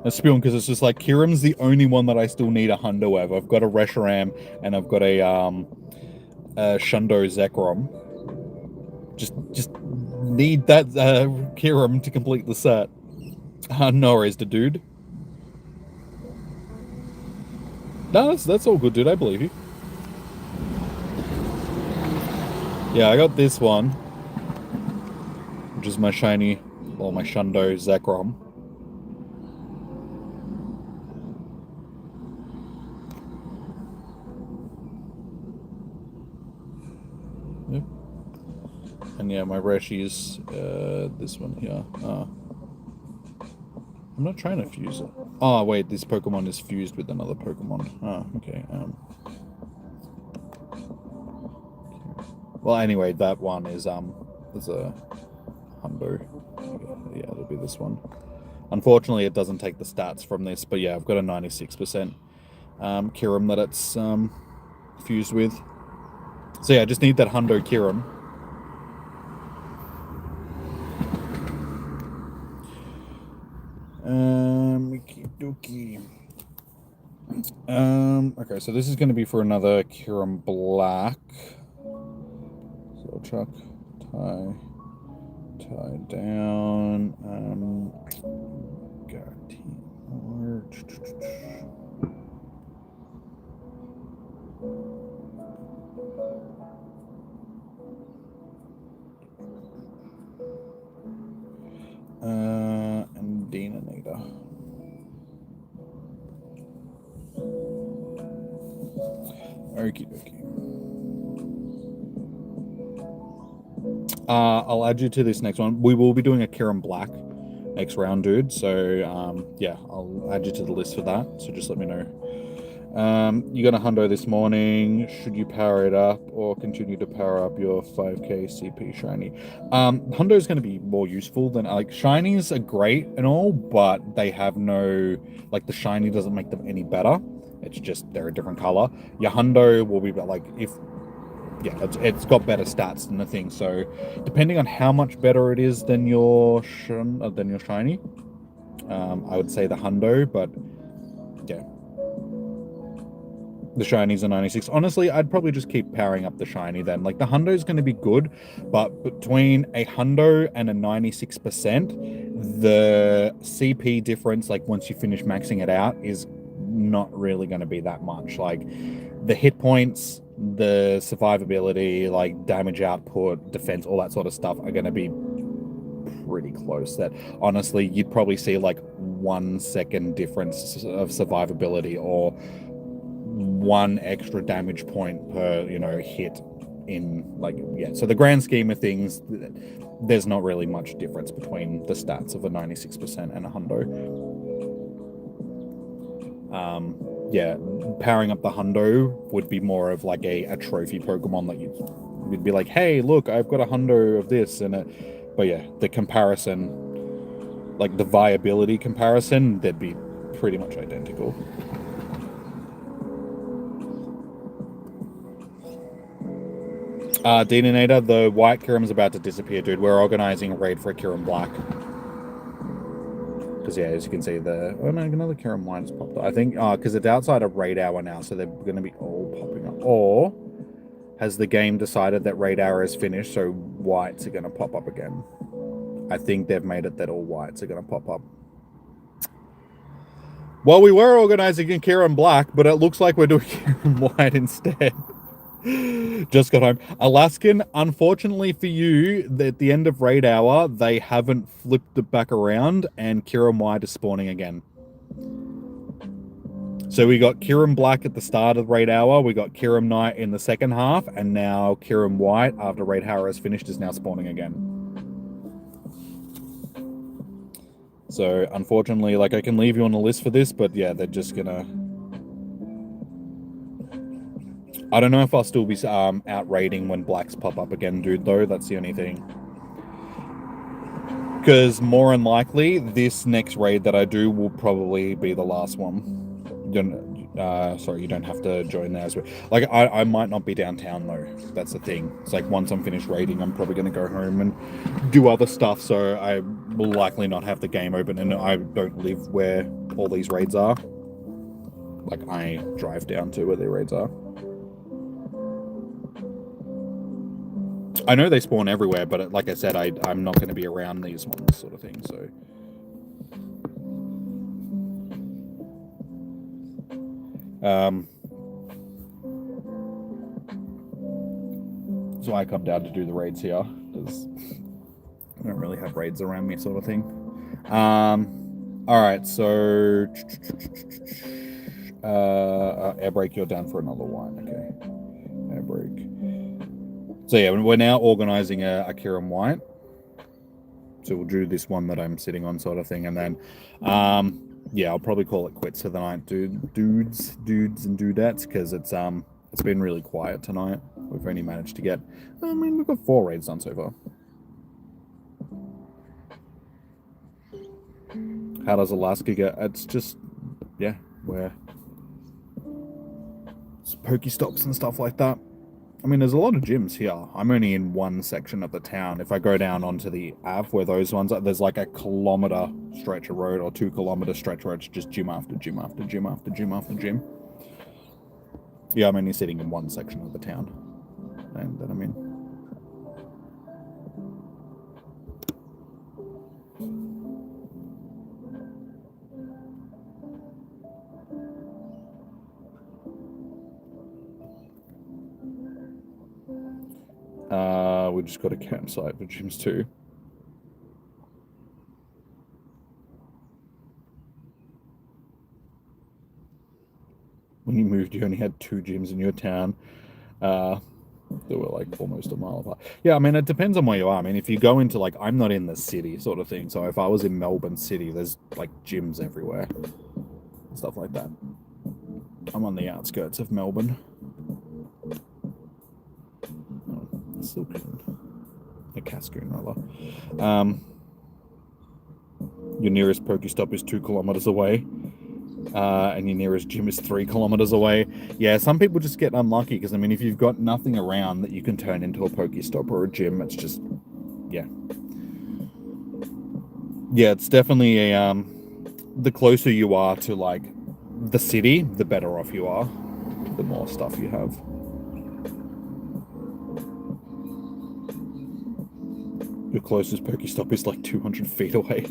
That's spewing because it's just like Kyurem's the only one that I still need a hundo of. I've got a Reshiram and I've got a Shundo Zekrom. Just need that Kyurem to complete the set. No worries, the dude. No, that's all good, dude. I believe you. Yeah, I got this one, which is my shiny, well, my Shundo Zekrom. Yep. And yeah, my Reshi's this one here. I'm not trying to fuse it. Oh, wait, this Pokemon is fused with another Pokemon. Oh, okay. Well, anyway, that one is a hundo. Yeah, it'll be this one. Unfortunately, it doesn't take the stats from this, but yeah, I've got a 96% Kyurem that it's fused with. So yeah, I just need that hundo Kyurem. Okay, so this is going to be for another Kyurem Black. So chuck, tie down. And Denator. Okie dokie. I'll add you to this next one. We will be doing a Kyurem Black next round, dude. So, yeah, I'll add you to the list for that. So just let me know You got a hundo this morning. Should you power it up or continue to power up your 5k CP shiny? Hundo is going to be more useful than like shinies are great and all, but they have no like the shiny doesn't make them any better. It's just they're a different color. Your hundo will be like if yeah, it's got better stats than the thing. So depending on how much better it is than your shiny, I would say the hundo, but yeah. The shinies are 96. Honestly, I'd probably just keep powering up the shiny then. Like, the hundo is going to be good, but between a hundo and a 96%, the CP difference, like, once you finish maxing it out, is not really going to be that much. Like, the hit points, the survivability, like, damage output, defense, all that sort of stuff are going to be pretty close. That, honestly, you'd probably see, like, 1 second difference of survivability or 1 extra damage point per hit in like so the grand scheme of things there's not really much difference between the stats of a 96% and a hundo. Powering up the hundo would be more of like a trophy Pokemon that you'd be like, hey look, I've got a hundo of this and but yeah, the comparison, like the viability comparison, they'd be pretty much identical. Deninator, the white Kyurem is about to disappear, dude. We're organizing a raid for a Kyurem black. Because, yeah, as you can see, another Kyurem white has popped up. I think, because it's outside of raid hour now, so they're going to be all popping up. Or has the game decided that raid hour is finished, so whites are going to pop up again? I think they've made it that all whites are going to pop up. Well, we were organizing a Kyurem black, but it looks like we're doing Kyurem white instead. Just got home. Alaskan, unfortunately for you, at the end of raid hour, they haven't flipped it back around and Kyurem white is spawning again. So we got Kyurem black at the start of raid hour, we got Kyurem night in the second half, and now Kyurem white, after raid hour is finished, is now spawning again. So unfortunately, like, I can leave you on the list for this, but yeah, they're just gonna... I don't know if I'll still be out raiding when blacks pop up again, dude, though. That's the only thing. Because more than likely, this next raid that I do will probably be the last one. Sorry, you don't have to join there as well. Like, I might not be downtown, though. That's the thing. It's like, once I'm finished raiding, I'm probably going to go home and do other stuff, so I will likely not have the game open, and I don't live where all these raids are. Like, I drive down to where the raids are. I know they spawn everywhere, but like I said, I'm not going to be around these ones, sort of thing, so... So I come down to do the raids here, because I don't really have raids around me, sort of thing. Alright, so... air brake, you're down for another one, okay. Air brake. So yeah, we're now organizing a Kyurem white. So we'll do this one that I'm sitting on, sort of thing, and then, yeah, I'll probably call it quits for the night, dudes and dudettes, because it's been really quiet tonight. We've only managed to get, I mean, we've got 4 raids done so far. How does Alaska go? It's just, yeah, it's Pokestops and stuff like that. I mean, there's a lot of gyms here. I'm only in one section of the town. If I go down onto the Ave, where those ones are, there's like a kilometer stretch of road or 2 kilometer stretch where it's just gym after gym after gym after gym after gym. Yeah, I'm only sitting in one section of the town. And then I'm in. We just got a campsite for gyms too. When you moved, you only had 2 gyms in your town. They were like almost a mile apart. Yeah, I mean, it depends on where you are. I mean, if you go into like, I'm not in the city sort of thing. So if I was in Melbourne City, there's like gyms everywhere. Stuff like that. I'm on the outskirts of Melbourne. Oh, Silcoon. A Cascoon, rather. Your nearest Pokestop is 2 kilometers away. And your nearest gym is 3 kilometers away. Yeah, some people just get unlucky because, I mean, if you've got nothing around that you can turn into a Pokestop or a gym, it's just, yeah. Yeah, it's definitely a, the closer you are to, like, the city, the better off you are. The more stuff you have. Your closest Pokestop is like 200 feet away.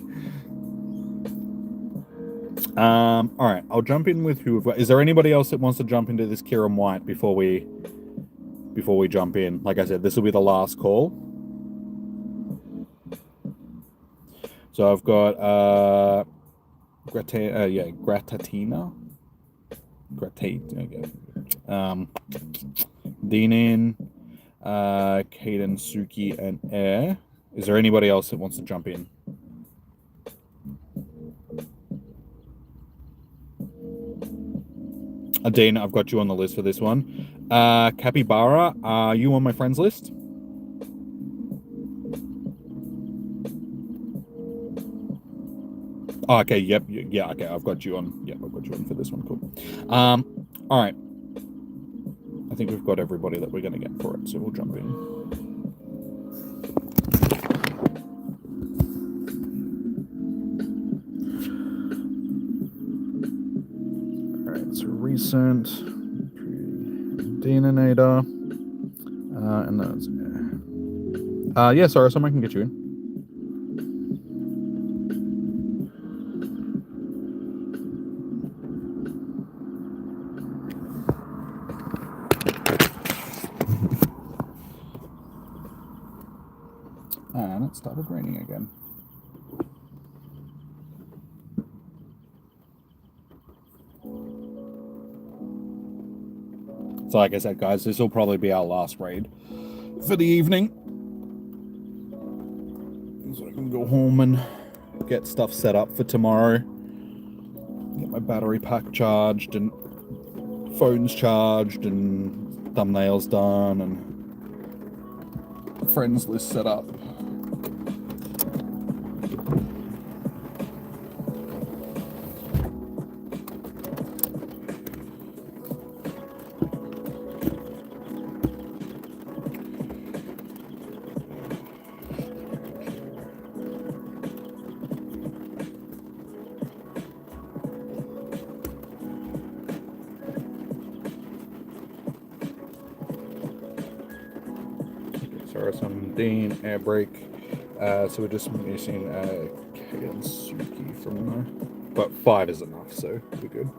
All right, I'll jump in with who we've got. Is there anybody else that wants to jump into this Kyurem White before we jump in? Like I said, this will be the last call. So I've got Gratatina. Okay. Dinin, Kaden, Suki, and Air. Is there anybody else that wants to jump in? Dean, I've got you on the list for this one. Capybara, are you on my friends list? Oh, okay, yep, yeah, okay, I've got you on. Yep, I've got you on for this one. Cool. All right. I think we've got everybody that we're going to get for it, so we'll jump in. All right, so recent Denator, and that's yeah. Sorry, someone can get you in. And it started raining again. So like I said, guys, this will probably be our last raid for the evening. So I can go home and get stuff set up for tomorrow. Get my battery pack charged and phones charged and thumbnails done and friends list set up. Dean, air brake. So we're just missing K and Suki from there. But 5 is enough, so we're good.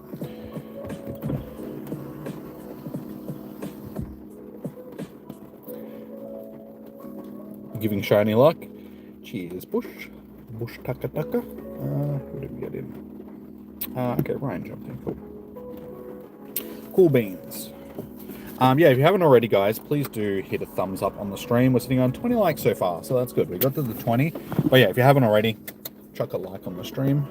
Giving shiny luck. Cheers, Bush. Bush Taka Taka. Who did we get in? Okay, Ryan jumped in. Cool. Cool beans. Yeah, if you haven't already, guys, please do hit a thumbs up on the stream. We're sitting on 20 likes so far, so that's good. We got to the 20. But yeah, if you haven't already, chuck a like on the stream.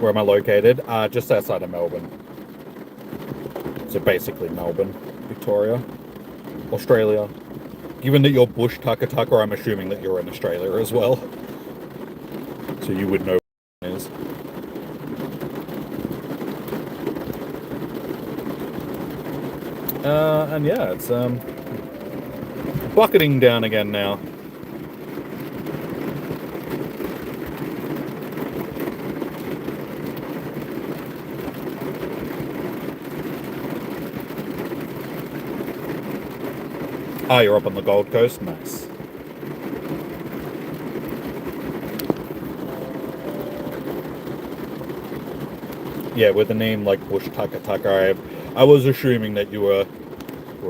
Where am I located? Just outside of Melbourne. So basically Melbourne, Victoria, Australia. Given that you're Bush Tucker Tucker, I'm assuming that you're in Australia as well. So you would know what it is. And yeah, it's bucketing down again now. Ah, you're up on the Gold Coast? Nice. Yeah, with the name like Bush Taka Taka, I was assuming that you were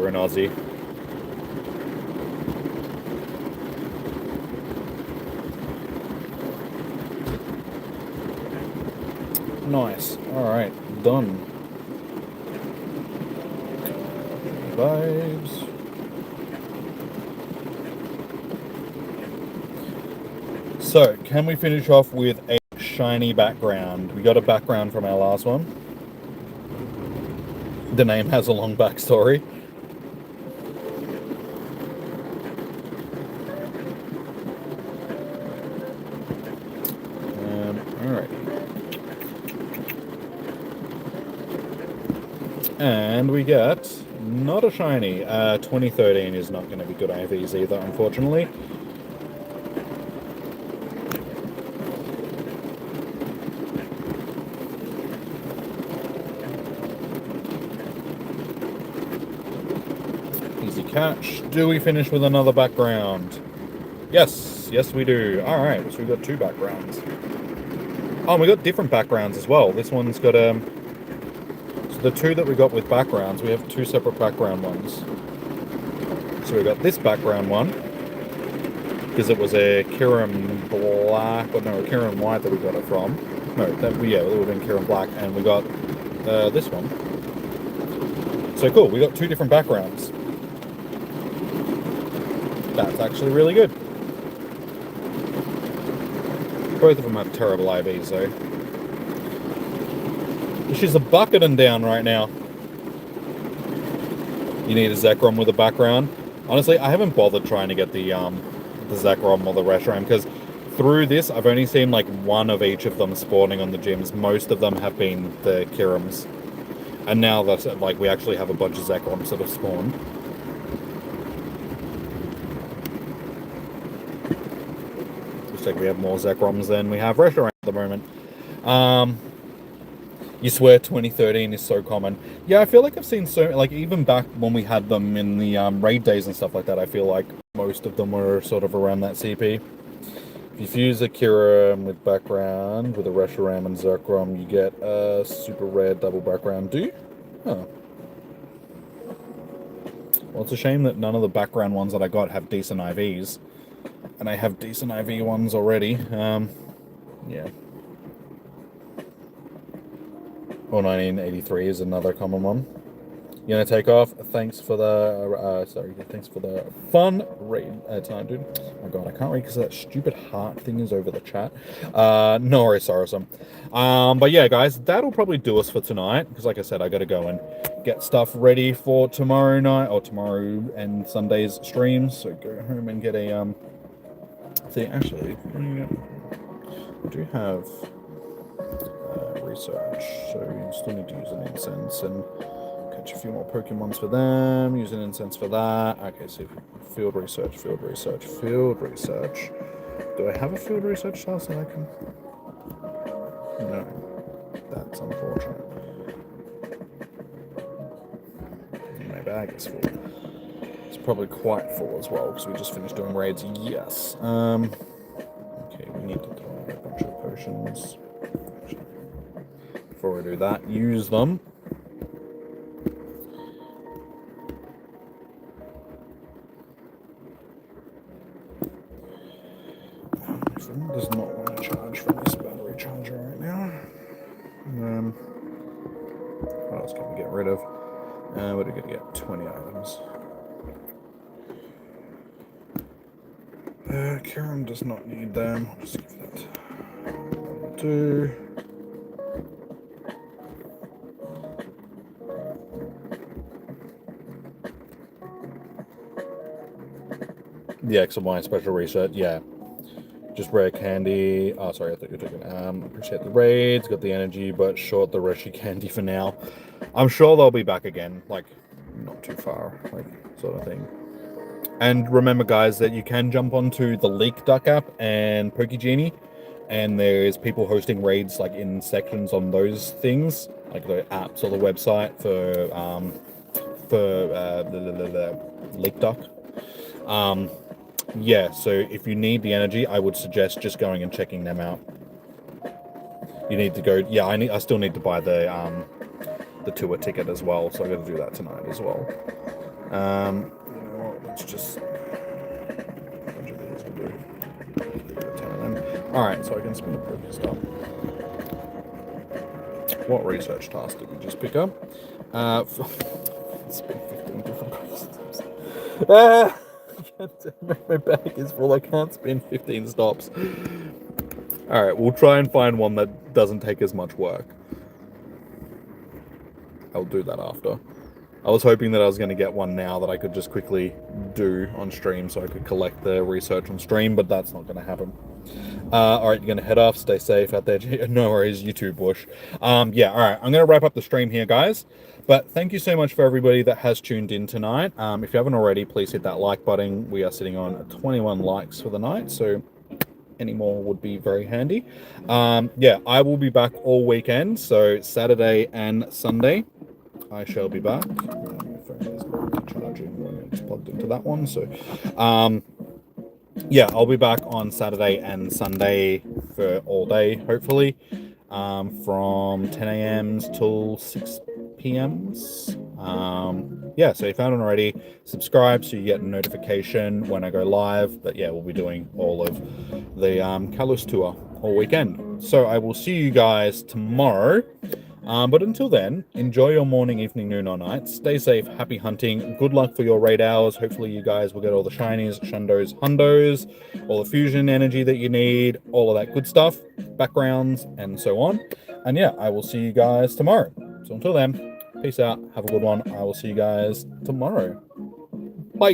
an Aussie. Nice. Alright, done. Vibes. So, can we finish off with a shiny background? We got a background from our last one. The name has a long backstory. Alright. And we get not a shiny. 2013 is not going to be good IVs either, unfortunately. Easy catch. Do we finish with another background? Yes, yes we do. Alright, so we got 2 backgrounds. Oh, we got different backgrounds as well. This one's got so the 2 that we got with backgrounds, we have 2 separate background ones. So we got this background one, because it was a Kyurem black, or no, a Kyurem white that we got it from. No, that would have been Kyurem black, and we got this one. So cool, we got 2 different backgrounds. That's actually really good. Both of them have terrible IVs though. She's a bucketing down right now. You need a Zekrom with a background. Honestly, I haven't bothered trying to get the Zekrom or the Reshiram, because through this, I've only seen like 1 of each of them spawning on the gyms. Most of them have been the Kyurems. And now that like we actually have a bunch of Zekroms that have spawned. Looks like we have more Zekroms than we have Reshiram at the moment. You swear 2013 is so common. Yeah, I feel like I've seen so, like, even back when we had them in the raid days and stuff like that, I feel like most of them were sort of around that CP. If you fuse a Kyurem with background, with a Reshiram and Zekrom, you get a super rare double background. Do you? Oh. Well, it's a shame that none of the background ones that I got have decent IVs. And I have decent IV ones already. Yeah. Or 1983 is another common one. You gonna take off? Thanks for the thanks for the fun raid time, dude. Oh my god, I can't read because that stupid heart thing is over the chat. No worries, Sarasum. But yeah, guys, that'll probably do us for tonight. Because like I said, I gotta go and get stuff ready for tomorrow night or tomorrow and Sunday's streams. So go home and get a thing. Actually, I do have research, so you still need to use an incense and catch a few more Pokemons for them, use an incense for that. Okay, so field research. Do I have a field research task that I can? No, that's unfortunate. My bag is full. It's probably quite full as well because we just finished doing raids. Yes. Okay, we need to throw out a bunch of potions. Before we do that, use them. My phone does not want to charge from this battery charger right now. What else can we get rid of? What are we going to get? 20 items. Kyurem does not need them. I'll just give that 2. The X and Y special research, yeah. Just rare candy. Oh, sorry, I thought you were taking. Appreciate the raids, got the energy, but short the Reshi candy for now. I'm sure they'll be back again, like, not too far, like, sort of thing. And remember, guys, that you can jump onto the Leak Duck app and Pokegenie, and there's people hosting raids, like, in sections on those things, like the apps or the website for the Leak Duck. Yeah, so if you need the energy, I would suggest just going and checking them out. You need to go. Yeah, I still need to buy the tour ticket as well, so I got to do that tonight as well. You know what? Let's just. All right, so I can spin the previous stuff. What research task did we just pick up? Spin 15 different stops. My bag is full. I can't spin 15 stops. All right, we'll try and find one that doesn't take as much work. I'll do that after. I was hoping that I was going to get one now that I could just quickly do on stream so I could collect the research on stream, but that's not going to happen. All right, you're going to head off. Stay safe out there. No worries, you too, Bush. Yeah, all right, I'm going to wrap up the stream here, guys. But thank you so much for everybody that has tuned in tonight. If you haven't already, please hit that like button. We are sitting on 21 likes for the night, so any more would be very handy. Yeah, I will be back all weekend, so Saturday and Sunday. I shall be back. My phone is not charging when it's plugged into that one. So, yeah, I'll be back on Saturday and Sunday for all day, hopefully, from 10 a.m. till 6 p.m. Yeah, so if you haven't already, subscribe so you get a notification when I go live. But yeah, we'll be doing all of the Kalos tour all weekend. So I will see you guys tomorrow. But until then, enjoy your morning, evening, noon, or night. Stay safe, happy hunting. Good luck for your raid hours. Hopefully you guys will get all the shinies, shundos, hundos, all the fusion energy that you need, all of that good stuff, backgrounds, and so on. And yeah, I will see you guys tomorrow. So until then, peace out. Have a good one. I will see you guys tomorrow. Bye.